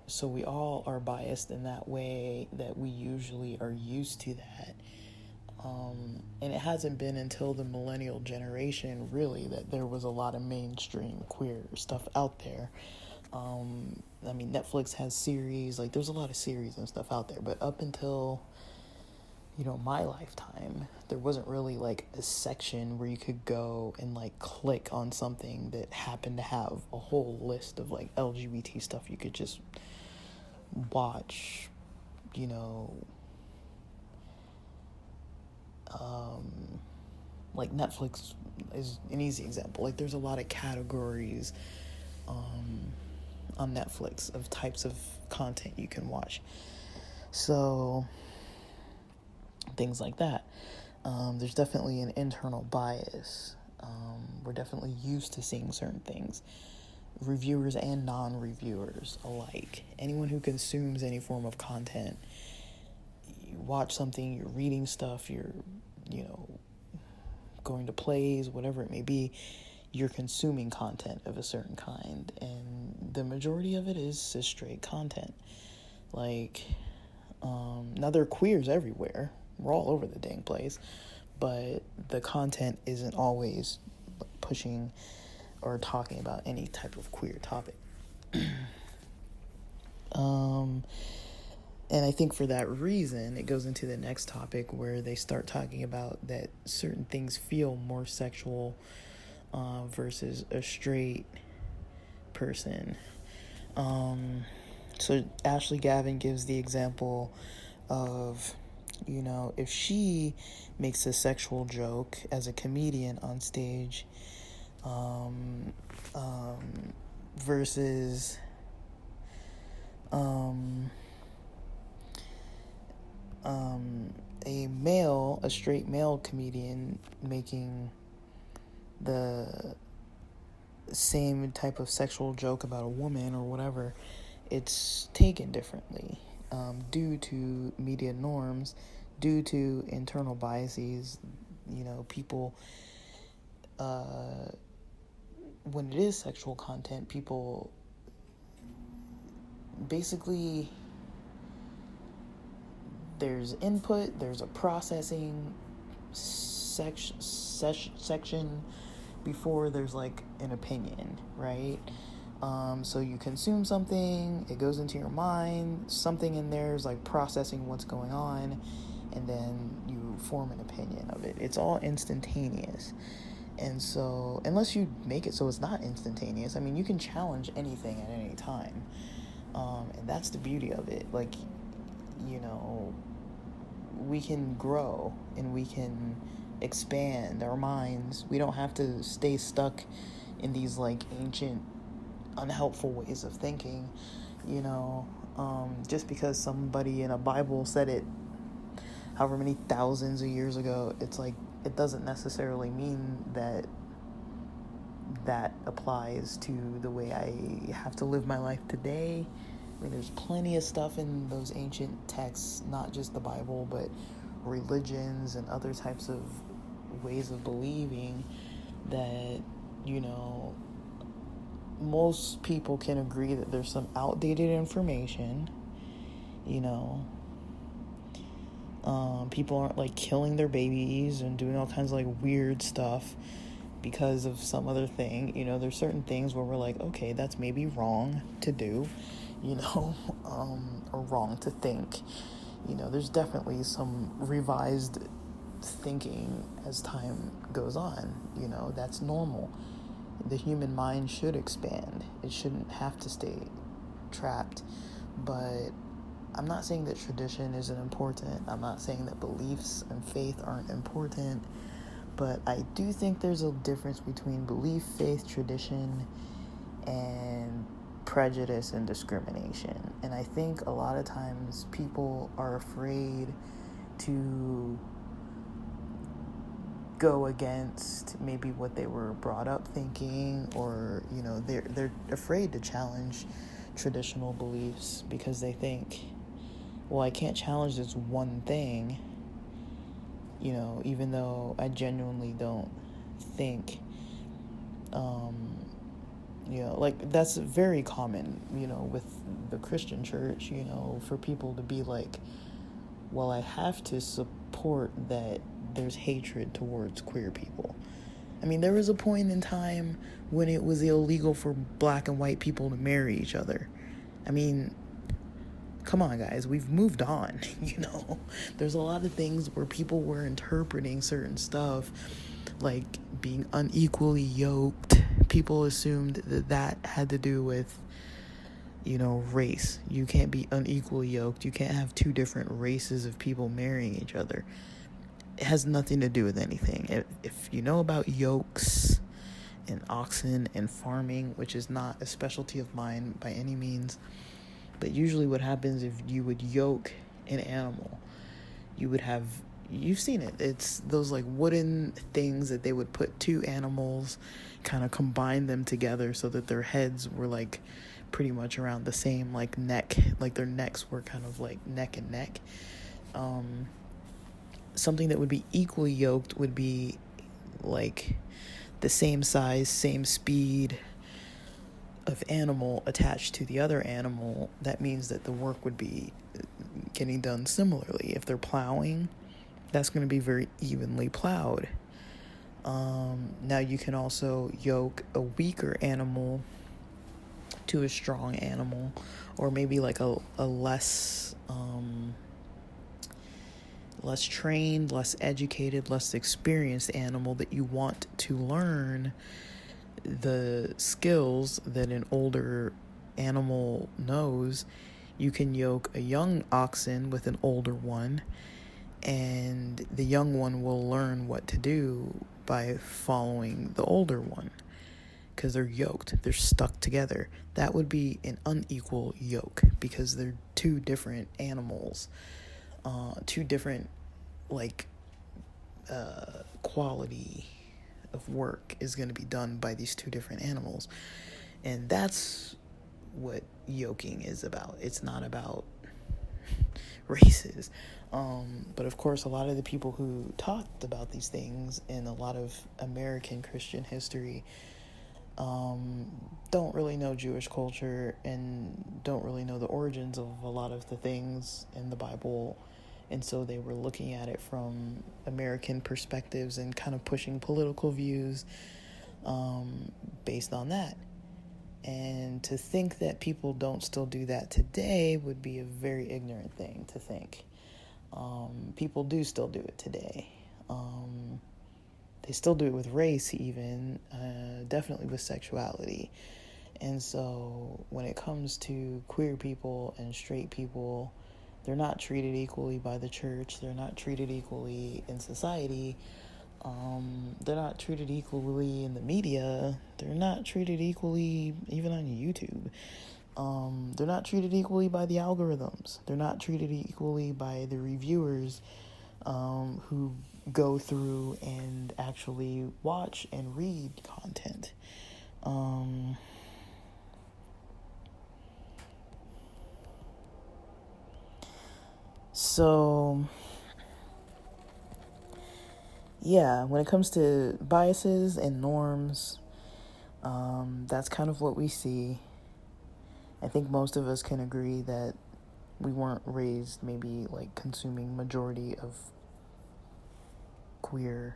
So we all are biased in that way that we usually are used to that. And it hasn't been until the millennial generation, really, that there was a lot of mainstream queer stuff out there. Netflix has series, like there's a lot of series and stuff out there, but up until my lifetime, there wasn't really like a section where you could go and like click on something that happened to have a whole list of like LGBT stuff you could just watch, like Netflix is an easy example. Like there's a lot of categories on Netflix of types of content you can watch. So things like that. There's definitely an internal bias. We're definitely used to seeing certain things. Reviewers and non-reviewers alike. Anyone who consumes any form of content, you watch something, you're reading stuff, you're, going to plays, whatever it may be, you're consuming content of a certain kind. And the majority of it is cis straight content. Like, now there are queers everywhere. We're all over the dang place, but the content isn't always pushing or talking about any type of queer topic. And I think for that reason, it goes into the next topic where they start talking about that certain things feel more sexual versus a straight person. So Ashley Gavin gives the example of, if she makes a sexual joke as a comedian on stage, versus a straight male comedian making the same type of sexual joke about a woman or whatever, it's taken differently due to media norms, due to internal biases. People, when it is sexual content, people basically, there's input, there's a processing section before there's like an opinion, right? So you consume something, it goes into your mind, something in there is like processing what's going on, and then you form an opinion of it. It's all instantaneous. And so, unless you make it so it's not instantaneous, you can challenge anything at any time. And that's the beauty of it. Like, we can grow and we can expand our minds. We don't have to stay stuck in these like ancient, unhelpful ways of thinking, just because somebody in a Bible said it however many thousands of years ago, it's like, it doesn't necessarily mean that applies to the way I have to live my life today. There's plenty of stuff in those ancient texts, not just the Bible, but religions and other types of ways of believing that, most people can agree that there's some outdated information, People aren't like killing their babies and doing all kinds of like weird stuff because of some other thing. You know, there's certain things where we're like, okay, that's maybe wrong to do, you know, or wrong to think. You know, there's definitely some revised thinking as time goes on. You know, that's normal. The human mind should expand. It shouldn't have to stay trapped. But I'm not saying that tradition isn't important. I'm not saying that beliefs and faith aren't important. But I do think there's a difference between belief, faith, tradition, and prejudice and discrimination. And I think a lot of times people are afraid to go against maybe what they were brought up thinking, or, you know, they're afraid to challenge traditional beliefs because they think, well, I can't challenge this one thing, you know, even though I genuinely don't think, you know, like, that's very common, you know, with the Christian church, you know, for people to be like, well, I have to support that there's hatred towards queer people. I mean, there was a point in time when it was illegal for black and white people to marry each other. I mean, come on, guys, we've moved on, you know? There's a lot of things where people were interpreting certain stuff, like being unequally yoked. People assumed that that had to do with, you know, race. You can't be unequally yoked. You can't have two different races of people marrying each other. It has nothing to do with anything. If you know about yokes and oxen and farming, which is not a specialty of mine by any means, but usually what happens if you would yoke an animal, you would have, you've seen it, it's those like wooden things that they would put two animals, kind of combine them together so that their heads were like pretty much around the same like neck, like their necks were kind of like neck and neck. Something that would be equally yoked would be like the same size, same speed of animal attached to the other animal. That means that the work would be getting done similarly. If they're plowing, that's going to be very evenly plowed. Now you can also yoke a weaker animal to a strong animal, or maybe like a less trained, less educated, less experienced animal that you want to learn the skills that an older animal knows. You can yoke a young oxen with an older one, and the young one will learn what to do by following the older one, because they're yoked, they're stuck together. That would be an unequal yoke, because they're two different animals, two different like quality of work is going to be done by these two different animals. And that's what yoking is about. It's not about races. But of course, a lot of the people who talked about these things in a lot of American Christian history don't really know Jewish culture and don't really know the origins of a lot of the things in the Bible. And so they were looking at it from American perspectives and kind of pushing political views based on that. And to think that people don't still do that today would be a very ignorant thing to think. People do still do it today. They still do it with race even, definitely with sexuality. And so when it comes to queer people and straight people, they're not treated equally by the church. They're not treated equally in society. They're not treated equally in the media. They're not treated equally even on YouTube. They're not treated equally by the algorithms. They're not treated equally by the reviewers who go through and actually watch and read content. So, yeah, when it comes to biases and norms, that's kind of what we see. I think most of us can agree that we weren't raised maybe like consuming majority of queer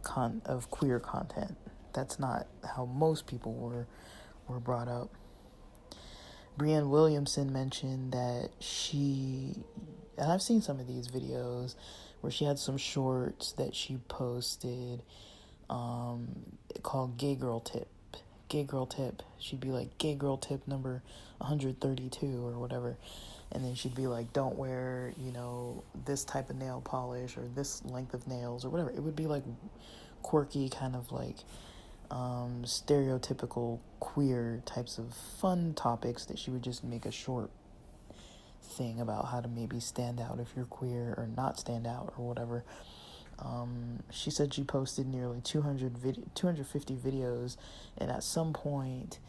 content. That's not how most people were brought up. Breanna Williamson mentioned that and I've seen some of these videos where she had some shorts that she posted called Gay Girl Tip. She'd be like, Gay Girl Tip number 132 or whatever. And then she'd be like, don't wear, this type of nail polish or this length of nails or whatever. It would be like quirky, kind of like stereotypical queer types of fun topics that she would just make a short thing about how to maybe stand out if you're queer or not stand out or whatever. She said she posted nearly 250 videos, and at some point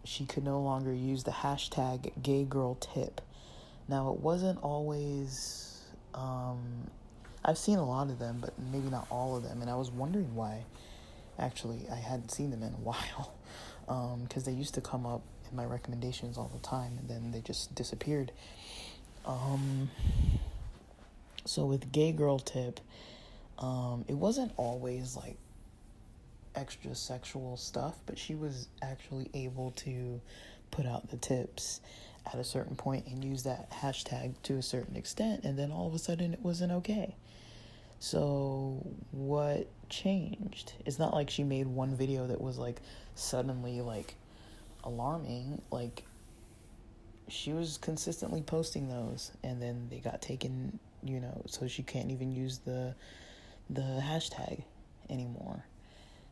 she could no longer use the hashtag #GayGirlTip. Now, it wasn't always I've seen a lot of them, but maybe not all of them, and I was wondering why. Actually, I hadn't seen them in a while, because they used to come up in my recommendations all the time, and then they just disappeared. So with Gay Girl Tip, it wasn't always like extra sexual stuff, but she was actually able to put out the tips at a certain point and use that hashtag to a certain extent, and then all of a sudden it wasn't okay. So what changed? It's not like she made one video that was like suddenly like alarming. Like, she was consistently posting those, and then they got taken, so she can't even use the hashtag anymore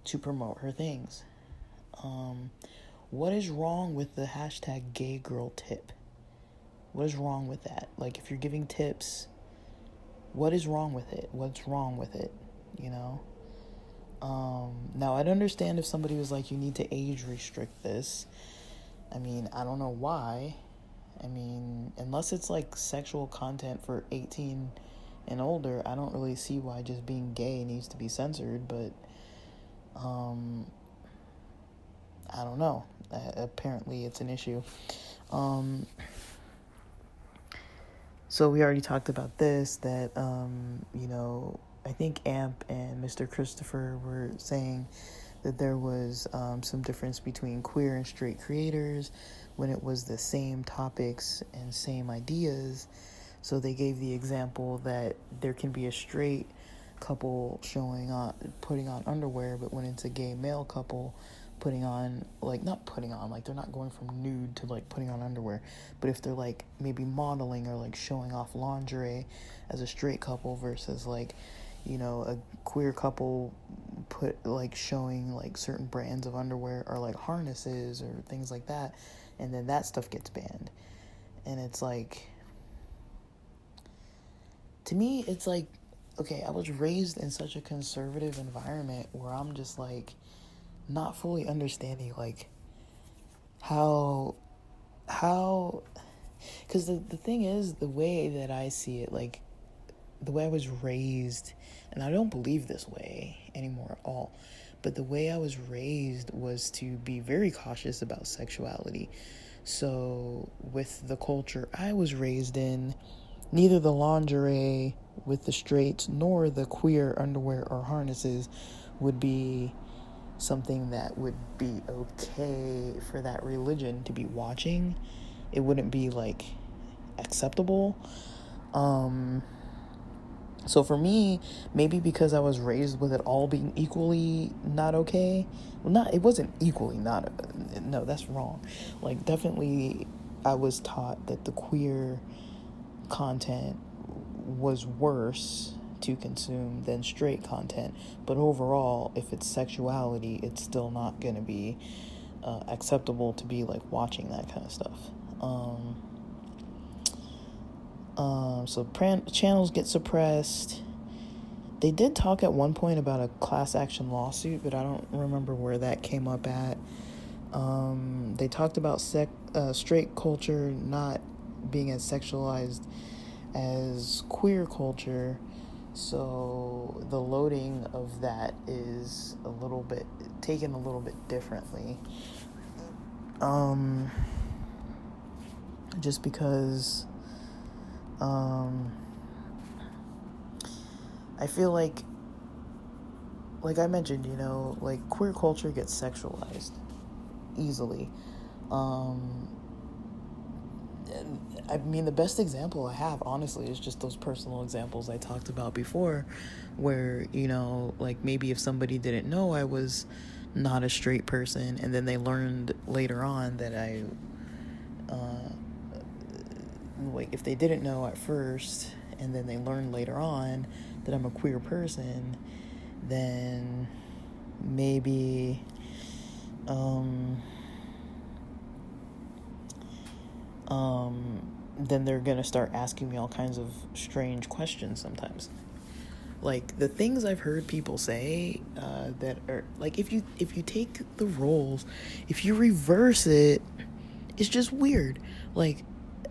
to promote her things. What is wrong with the hashtag #GayGirlTip? What is wrong with that? Like, if you're giving tips, what is wrong with it? What's wrong with it? Now, I'd understand if somebody was like, you need to age restrict this. I mean, I don't know why. I mean, unless it's like sexual content for 18 and older, I don't really see why just being gay needs to be censored, but I don't know. Apparently it's an issue. So we already talked about this, that, I think Amp and Mr. Christopher were saying that there was some difference between queer and straight creators when it was the same topics and same ideas. So they gave the example that there can be a straight couple putting on underwear, but when it's a gay male couple putting on, like, not putting on, like, they're not going from nude to like putting on underwear, but if they're like maybe modeling or like showing off lingerie as a straight couple versus like, a queer couple showing like certain brands of underwear or like harnesses or things like that, and then that stuff gets banned. And it's like, to me, it's like, okay, I was raised in such a conservative environment where I'm just like not fully understanding like how because the thing is, the way that I see it, like the way I was raised, and I don't believe this way anymore at all, but the way I was raised was to be very cautious about sexuality. So with the culture I was raised in, neither the lingerie with the straights nor the queer underwear or harnesses would be something that would be okay for that religion to be watching. It wouldn't be like acceptable. So for me, maybe because I was raised with it all being equally not okay. Well, it wasn't equally not, no, that's wrong. Like, definitely I was taught that the queer content was worse to consume than straight content. But overall, if it's sexuality, it's still not going to be acceptable to be like watching that kind of stuff. So channels get suppressed. They did talk at one point about a class action lawsuit, but I don't remember where that came up at. They talked about straight culture not being as sexualized as queer culture, so the loading of that is taken a little bit differently. just because I feel like I mentioned, like queer culture gets sexualized easily. I mean, the best example I have, honestly, is just those personal examples I talked about before, where, like maybe if somebody didn't know I was not a straight person, and then they learned later on that like if they didn't know at first, and then they learned later on that I'm a queer person, then maybe, then they're gonna start asking me all kinds of strange questions sometimes. Like the things I've heard people say that are like, if you take the roles, if you reverse it, it's just weird. Like,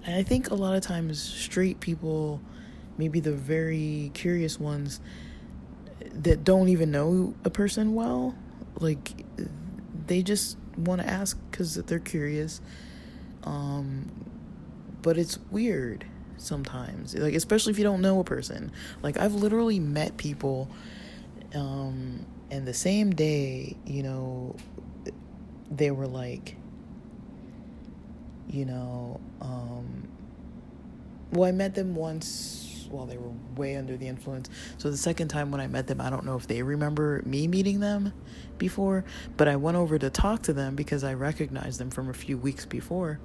I think a lot of times straight people, maybe the very curious ones that don't even know a person well, like they just want to ask because they're curious. But it's weird sometimes, like especially if you don't know a person. Like I've literally met people, and the same day, they were like, well, I met them once while they were way under the influence. So the second time when I met them, I don't know if they remember me meeting them before, but I went over to talk to them because I recognized them from a few weeks before.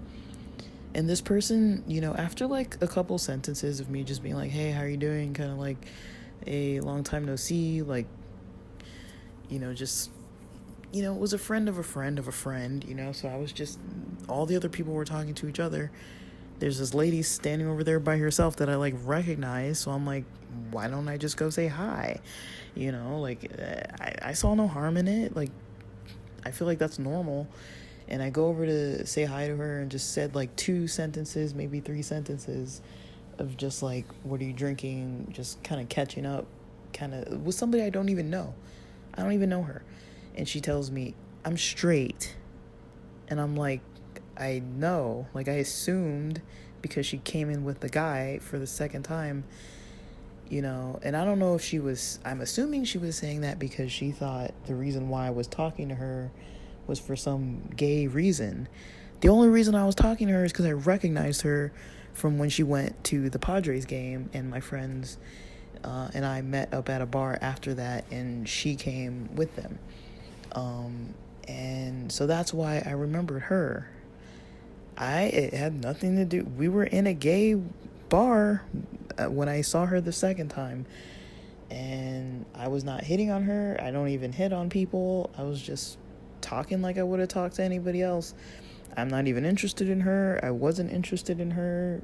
And this person, after like a couple sentences of me just being like, hey, how are you doing? Kind of like a long time no see, like, just, it was a friend of a friend of a friend, so I was just, all the other people were talking to each other. There's this lady standing over there by herself that I like recognize. So I'm like, why don't I just go say hi? Like I saw no harm in it. Like, I feel like that's normal. And I go over to say hi to her and just said like 2 sentences, maybe 3 sentences of just like, what are you drinking? Just kind of catching up, kind of with somebody I don't even know. I don't even know her. And she tells me, I'm straight. And I'm like, I know, like I assumed, because she came in with the guy for the second time, and I don't know if I'm assuming she was saying that because she thought the reason why I was talking to her was for some gay reason. The only reason I was talking to her is because I recognized her from when she went to the Padres game, and my friends and I met up at a bar after that, and she came with them. And so that's why I remembered her. It had nothing to do. We were in a gay bar when I saw her the second time, and I was not hitting on her. I don't even hit on people. I was just talking like I would have talked to anybody else. I'm not even interested in her. I wasn't interested in her.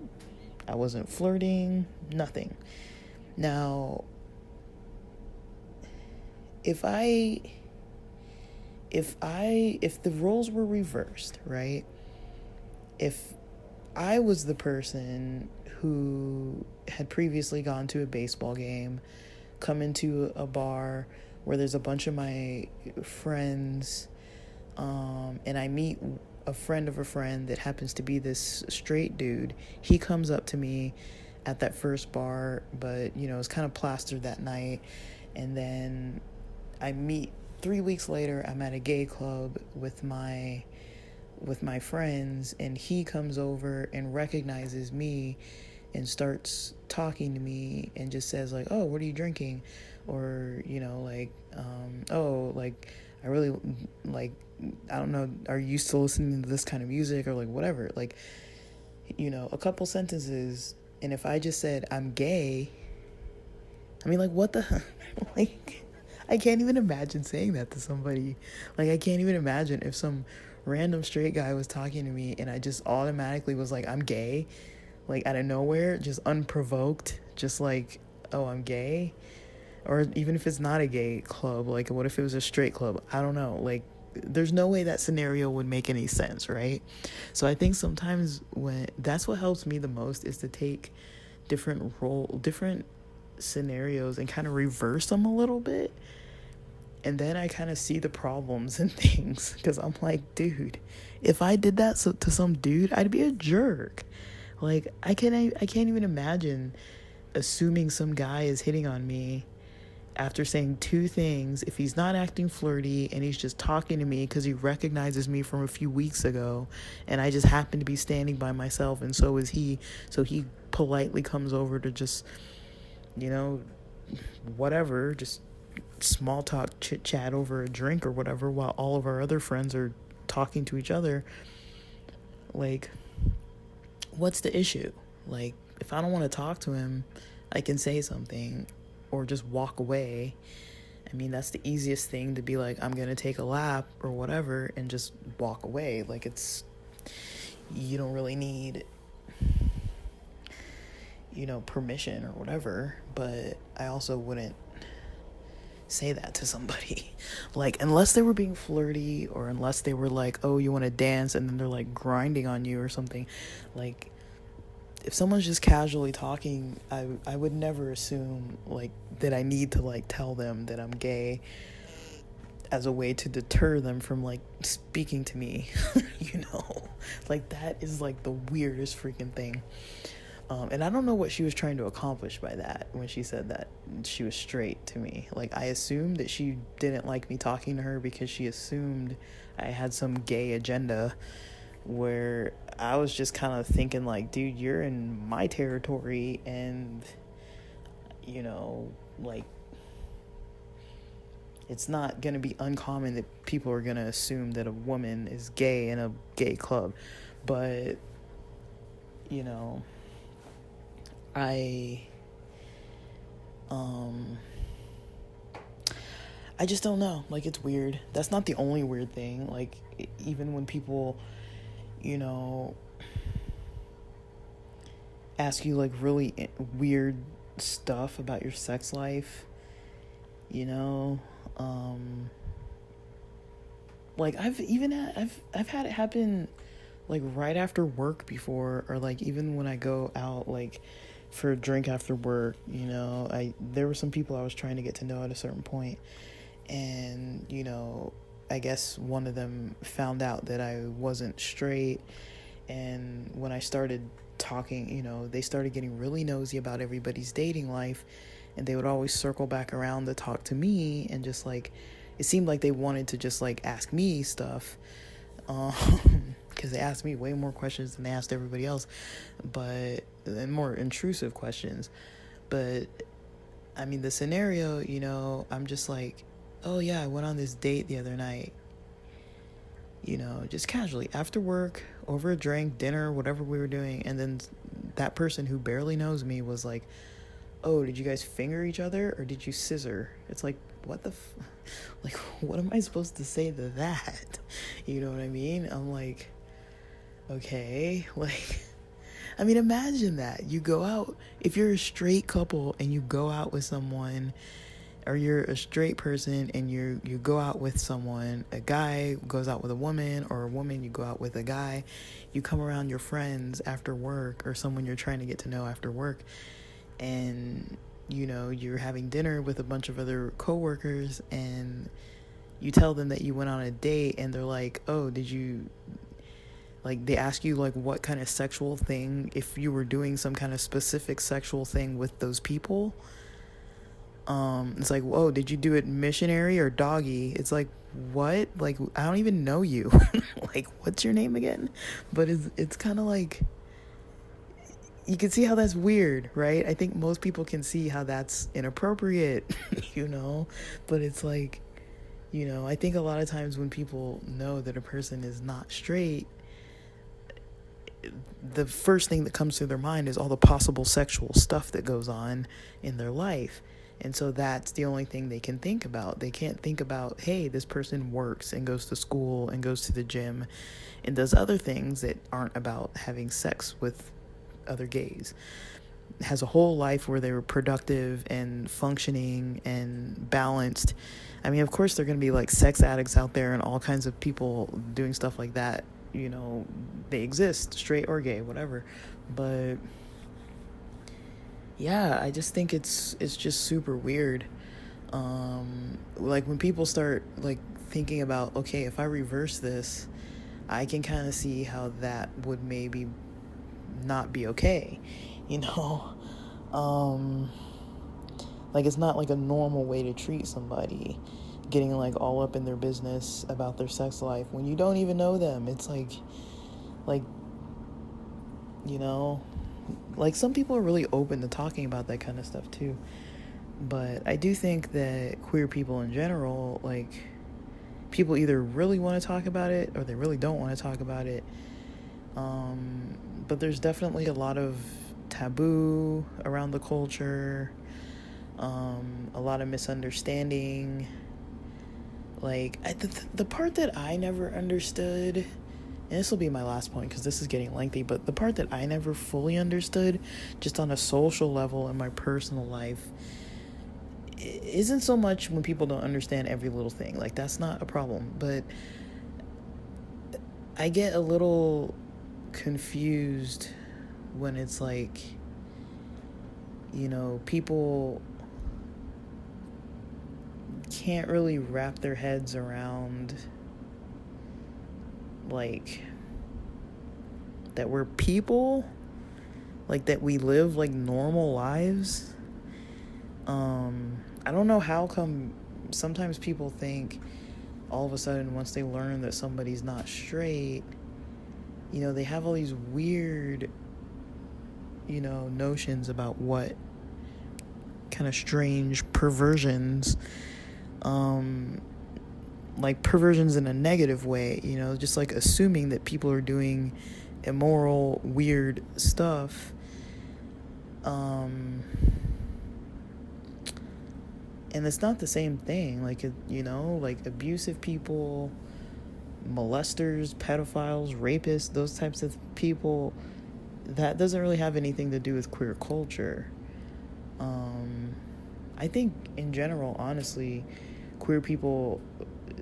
I wasn't flirting. Nothing. Now, if the roles were reversed, right? If I was the person who had previously gone to a baseball game, come into a bar where there's a bunch of my friends, and I meet a friend of a friend that happens to be this straight dude. He comes up to me at that first bar, but it's kind of plastered that night. And then I meet 3 weeks later, I'm at a gay club with my friends, and he comes over and recognizes me and starts talking to me and just says like, oh, what are you drinking? Or oh, like I really like, I don't know, are you still listening to this kind of music, or like whatever, like a couple sentences. And if I just said I'm gay, I mean, like, what the like, I can't even imagine saying that to somebody. Like, I can't even imagine if some random straight guy was talking to me and I just automatically was like, I'm gay, like out of nowhere, just unprovoked, just like, oh, I'm gay. Or even if it's not a gay club, like what if it was a straight club? I don't know. Like, there's no way that scenario would make any sense, right? So I think sometimes that's what helps me the most, is to take different scenarios and kind of reverse them a little bit. And then I kind of see the problems and things, because I'm like, dude, if I did that to some dude, I'd be a jerk. Like, I can't even imagine assuming some guy is hitting on me after saying two things. If he's not acting flirty and he's just talking to me because he recognizes me from a few weeks ago, and I just happen to be standing by myself, and so is he. So he politely comes over to just, whatever, just small talk, chit chat over a drink or whatever, while all of our other friends are talking to each other. Like, what's the issue? Like, if I don't want to talk to him, I can say something or just walk away. I mean, that's the easiest thing, to be like, I'm gonna take a lap or whatever and just walk away. Like, you don't really need permission or whatever. But I also wouldn't say that to somebody. Like, unless they were being flirty, or unless they were like, oh, you want to dance, and then they're like grinding on you or something. Like, if someone's just casually talking, I would never assume like that I need to like tell them that I'm gay as a way to deter them from like speaking to me. Like, that is like the weirdest freaking thing. And I don't know what she was trying to accomplish by that when she said that she was straight to me. Like, I assumed that she didn't like me talking to her because she assumed I had some gay agenda, where I was just kind of thinking like, dude, you're in my territory, and like, it's not gonna be uncommon that people are gonna assume that a woman is gay in a gay club. But I just don't know. Like, it's weird. That's not the only weird thing. Like, even when people ask you like really weird stuff about your sex life, like, I've had it happen like right after work before, or like even when I go out like for a drink after work. There were some people I was trying to get to know at a certain point, and I guess one of them found out that I wasn't straight. And when I started talking, they started getting really nosy about everybody's dating life, and they would always circle back around to talk to me, and just like, it seemed like they wanted to just like ask me stuff, because they asked me way more questions than they asked everybody else, and more intrusive questions. But I mean, the scenario, I'm just like, oh yeah, I went on this date the other night, just casually after work, over a drink, dinner, whatever we were doing. And then that person who barely knows me was like, oh, did you guys finger each other, or did you scissor? It's like, what the like, what am I supposed to say to that? You know what I mean? I'm like, okay. Like, I mean, imagine that you go out, if you're a straight couple and you go out with someone, or you're a straight person and you go out with someone, a guy goes out with a woman, or a woman, you go out with a guy, you come around your friends after work, or someone you're trying to get to know after work, and you're having dinner with a bunch of other coworkers, and you tell them that you went on a date, and they're like, oh, did you, like, they ask you like what kind of sexual thing, if you were doing some kind of specific sexual thing with those people. It's like, whoa, did you do it missionary or doggy? It's like, what? Like, I don't even know you. Like, what's your name again? But it's kind of like, you can see how that's weird, right? I think most people can see how that's inappropriate, but it's like, I think a lot of times when people know that a person is not straight, the first thing that comes to their mind is all the possible sexual stuff that goes on in their life. And so that's the only thing they can think about. They can't think about, hey, this person works and goes to school and goes to the gym and does other things that aren't about having sex with other gays. Has a whole life where they were productive and functioning and balanced. I mean, of course, there are going to be like sex addicts out there and all kinds of people doing stuff like that. They exist, straight or gay, whatever. But yeah, I just think it's just super weird. Like, when people start like thinking about, okay, if I reverse this, I can kind of see how that would maybe not be okay, you know? Like, it's not like a normal way to treat somebody, getting like all up in their business about their sex life when you don't even know them. It's like, you know, like some people are really open to talking about that kind of stuff too. But I do think that queer people in general, like, people either really want to talk about it or they really don't want to talk about it. But there's definitely a lot of taboo around the culture, a lot of misunderstanding. Like, the part that I never understood, and this will be my last point because this is getting lengthy, but the part that I never fully understood, just on a social level in my personal life, isn't so much when people don't understand every little thing. Like, that's not a problem, but I get a little confused when it's like, you know, people can't really wrap their heads around, like, that we're people, like, that we live like normal lives. I don't know how come sometimes people think all of a sudden once they learn that somebody's not straight, you know, they have all these weird, you know, notions about what kind of strange perversions, like perversions in a negative way, you know, just like assuming that people are doing immoral, weird stuff. And it's not the same thing. Like, you know, like abusive people, molesters, pedophiles, rapists, those types of people, that doesn't really have anything to do with queer culture. I think in general, honestly, queer people,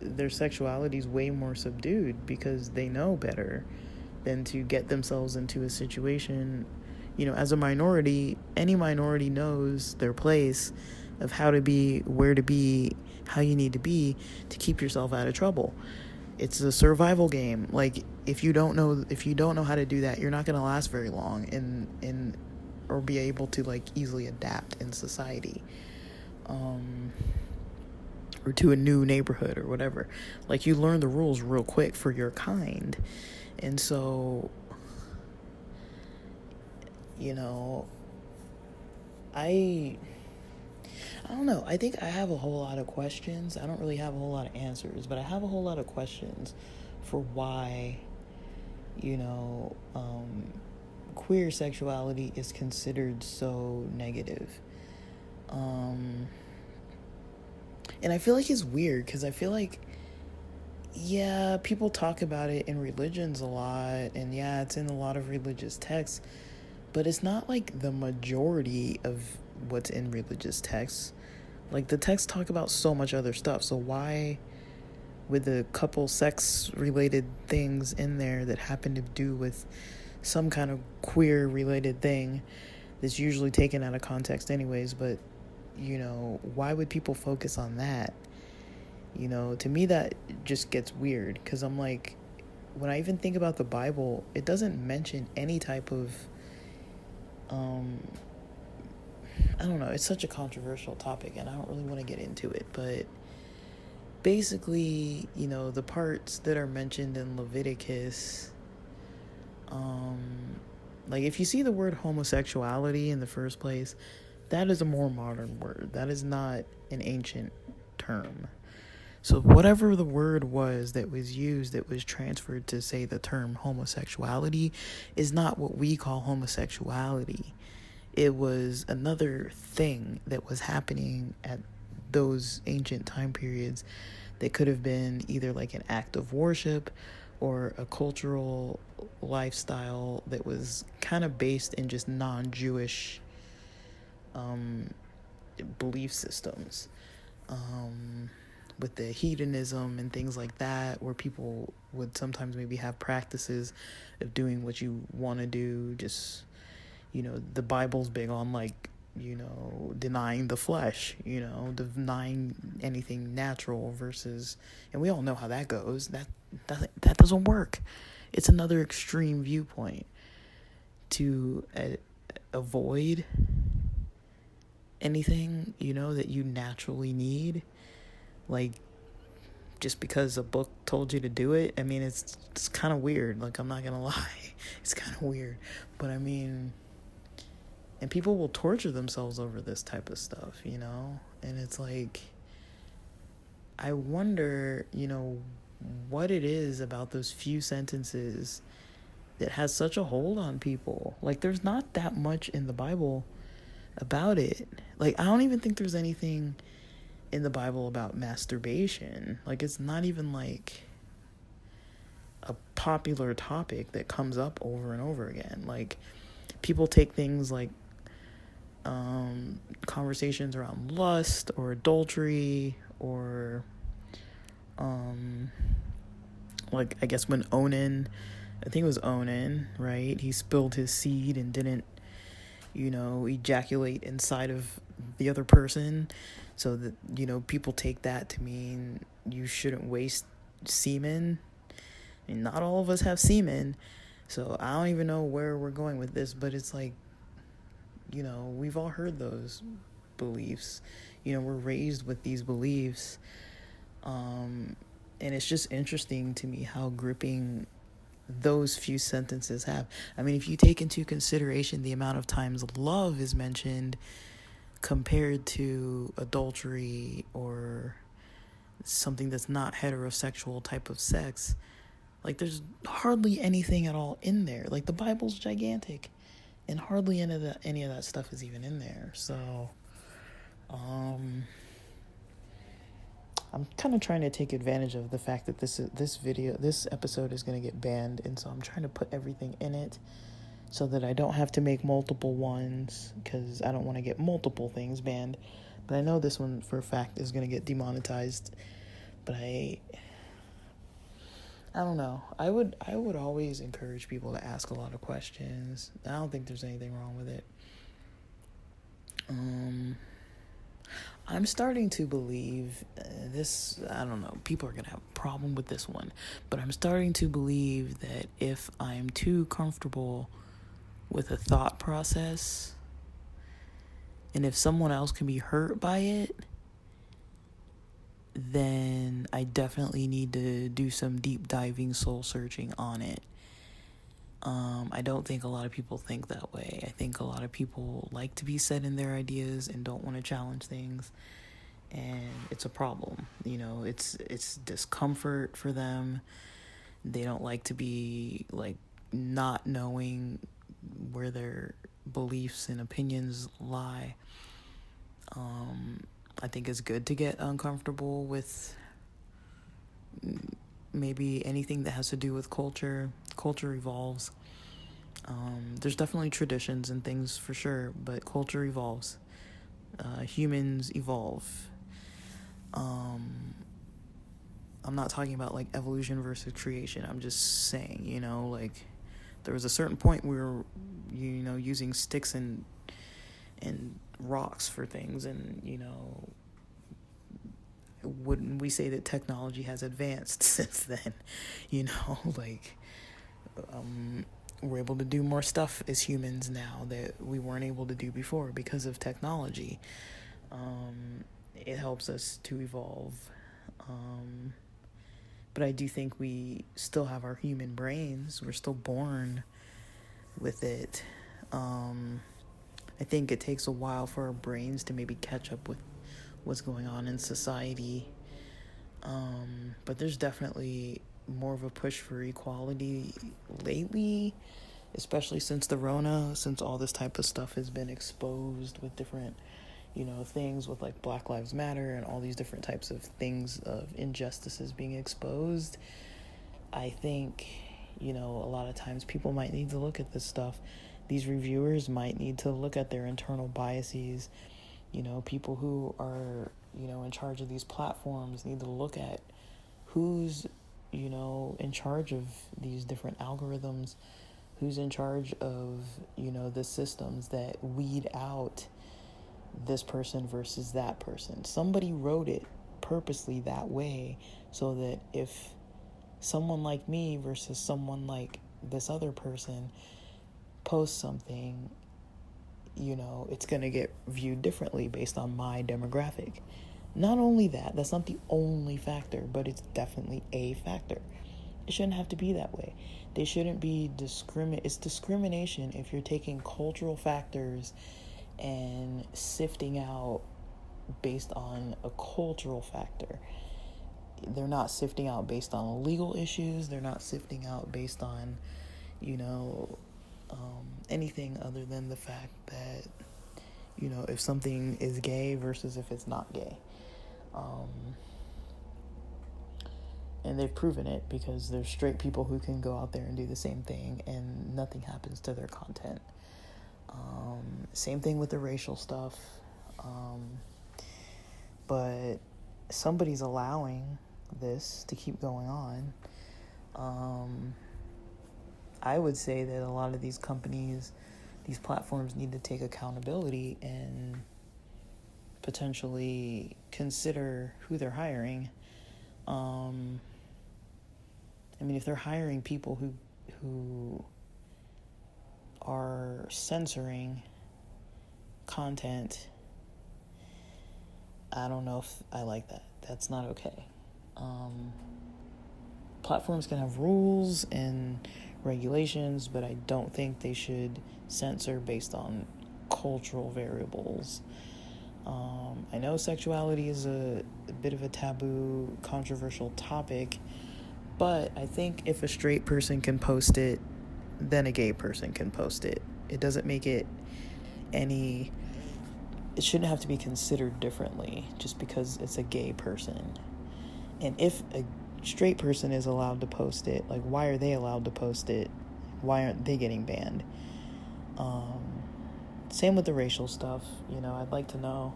their sexuality is way more subdued because they know better than to get themselves into a situation. You know, as a minority, any minority knows their place of how to be, where to be, how you need to be to keep yourself out of trouble. It's a survival game. Like, if you don't know how to do that, you're not going to last very long in or be able to like easily adapt in society, or to a new neighborhood or whatever. Like, you learn the rules real quick for your kind. And so, you know, I don't know. I think I have a whole lot of questions. I don't really have a whole lot of answers, but I have a whole lot of questions for why, you know, queer sexuality is considered so negative. And I feel like it's weird because I feel like, yeah, people talk about it in religions a lot, and yeah, it's in a lot of religious texts, but it's not like the majority of what's in religious texts. Like, the texts talk about so much other stuff, so why, with a couple sex-related things in there that happen to do with some kind of queer-related thing that's usually taken out of context anyways, but, you know, why would people focus on that? You know, to me that just gets weird, because I'm like, when I even think about the Bible, it doesn't mention any type of, I don't know, it's such a controversial topic, and I don't really want to get into it, but basically, you know, the parts that are mentioned in Leviticus, like, if you see the word homosexuality in the first place, that is a more modern word. That is not an ancient term. So whatever the word was that was used, that was transferred to say the term homosexuality, is not what we call homosexuality. It was another thing that was happening at those ancient time periods that could have been either like an act of worship or a cultural lifestyle that was kind of based in just non-Jewish belief systems, with the hedonism and things like that, where people would sometimes maybe have practices of doing what you want to do. Just, you know, the Bible's big on, like, you know, denying the flesh, you know, denying anything natural versus, and we all know how that goes. That doesn't work. It's another extreme viewpoint to avoid anything, that you naturally need, like just because a book told you to do it. I mean, it's kind of weird. Like, I'm not gonna lie, it's kind of weird. But I mean, and people will torture themselves over this type of stuff, and it's like, I wonder, what it is about those few sentences that has such a hold on people. Like, there's not that much in the Bible about it. Like, I don't even think there's anything in the Bible about masturbation. Like, it's not even like a popular topic that comes up over and over again. Like, people take things like conversations around lust or adultery, or like, I guess when I think it was Onan, right? He spilled his seed and didn't, ejaculate inside of the other person. So that, people take that to mean you shouldn't waste semen. I mean, not all of us have semen. So I don't even know where we're going with this, but it's like, we've all heard those beliefs. We're raised with these beliefs. And it's just interesting to me how gripping those few sentences have. I mean, if you take into consideration the amount of times love is mentioned compared to adultery or something that's not heterosexual type of sex, like, there's hardly anything at all in there. Like, the Bible's gigantic, and hardly any of that stuff is even in there. So I'm kind of trying to take advantage of the fact that this episode is going to get banned, and so I'm trying to put everything in it so that I don't have to make multiple ones, because I don't want to get multiple things banned. But I know this one for a fact is going to get demonetized. But I don't know. I would always encourage people to ask a lot of questions. I don't think there's anything wrong with it. I'm starting to believe this. I don't know. People are going to have a problem with this one. But I'm starting to believe that if I'm too comfortable with a thought process, and if someone else can be hurt by it, then I definitely need to do some deep diving soul searching on it. I don't think a lot of people think that way. I think a lot of people like to be set in their ideas and don't want to challenge things. And it's a problem. It's discomfort for them. They don't like to be, like, not knowing where their beliefs and opinions lie. I think it's good to get uncomfortable with maybe anything that has to do with culture. Culture evolves. There's definitely traditions and things for sure, but culture evolves. Humans evolve. I'm not talking about, like, evolution versus creation. I'm just saying, like, there was a certain point we were, using sticks and rocks for things, and, wouldn't we say that technology has advanced since then? Like, we're able to do more stuff as humans now that we weren't able to do before because of technology. It helps us to evolve. But I do think we still have our human brains. We're still born with it. I think it takes a while for our brains to maybe catch up with what's going on in society. But there's definitely more of a push for equality lately, especially since the Rona, since all this type of stuff has been exposed with different, things with, like, Black Lives Matter and all these different types of things of injustices being exposed. I think, a lot of times people might need to look at this stuff. These reviewers might need to look at their internal biases. People who are, in charge of these platforms need to look at who's, in charge of these different algorithms, who's in charge of, the systems that weed out this person versus that person. Somebody wrote it purposely that way so that if someone like me versus someone like this other person, post something, it's going to get viewed differently based on my demographic. Not only that, that's not the only factor, but it's definitely a factor. It shouldn't have to be that way. They shouldn't be it's discrimination if you're taking cultural factors and sifting out based on a cultural factor. They're not sifting out based on legal issues. They're not sifting out based on, anything other than the fact that, if something is gay versus if it's not gay. And they've proven it because there's straight people who can go out there and do the same thing and nothing happens to their content. Same thing with the racial stuff. But somebody's allowing this to keep going on. I would say that a lot of these companies, these platforms need to take accountability and potentially consider who they're hiring. If they're hiring people who are censoring content, I don't know if I like that. That's not okay. Platforms can have rules and regulations, but I don't think they should censor based on cultural variables. I know sexuality is a bit of a taboo, controversial topic, but I think if a straight person can post it, then a gay person can post it. It doesn't make it it shouldn't have to be considered differently just because it's a gay person. And if a straight person is allowed to post it, like, why are they allowed to post it? Why aren't they getting banned? Same with the racial stuff. I'd like to know.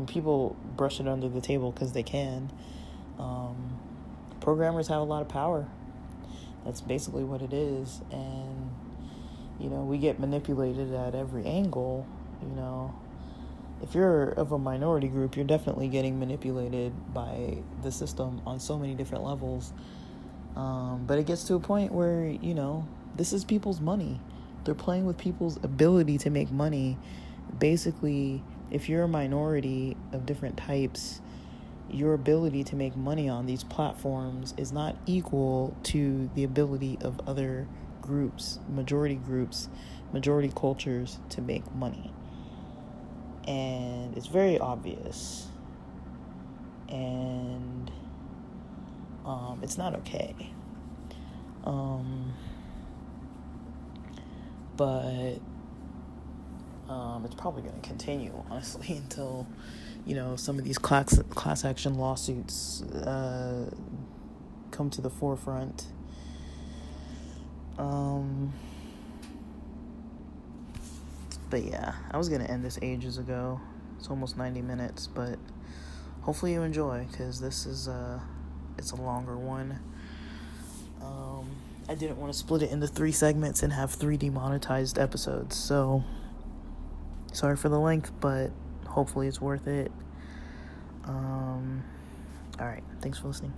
People brush it under the table because they can. Programmers have a lot of power. That's basically what it is. And, we get manipulated at every angle. If you're of a minority group, you're definitely getting manipulated by the system on so many different levels. But it gets to a point where, this is people's money. They're playing with people's ability to make money. Basically, if you're a minority of different types, your ability to make money on these platforms is not equal to the ability of other groups, majority cultures to make money. And it's very obvious. And it's not okay. But it's probably going to continue, honestly, until, some of these class action lawsuits come to the forefront. But yeah, I was going to end this ages ago. It's almost 90 minutes, but hopefully you enjoy, because this is it's a longer one. I didn't want to split it into 3 segments and have 3 demonetized episodes, so sorry for the length, but hopefully it's worth it. Alright, thanks for listening.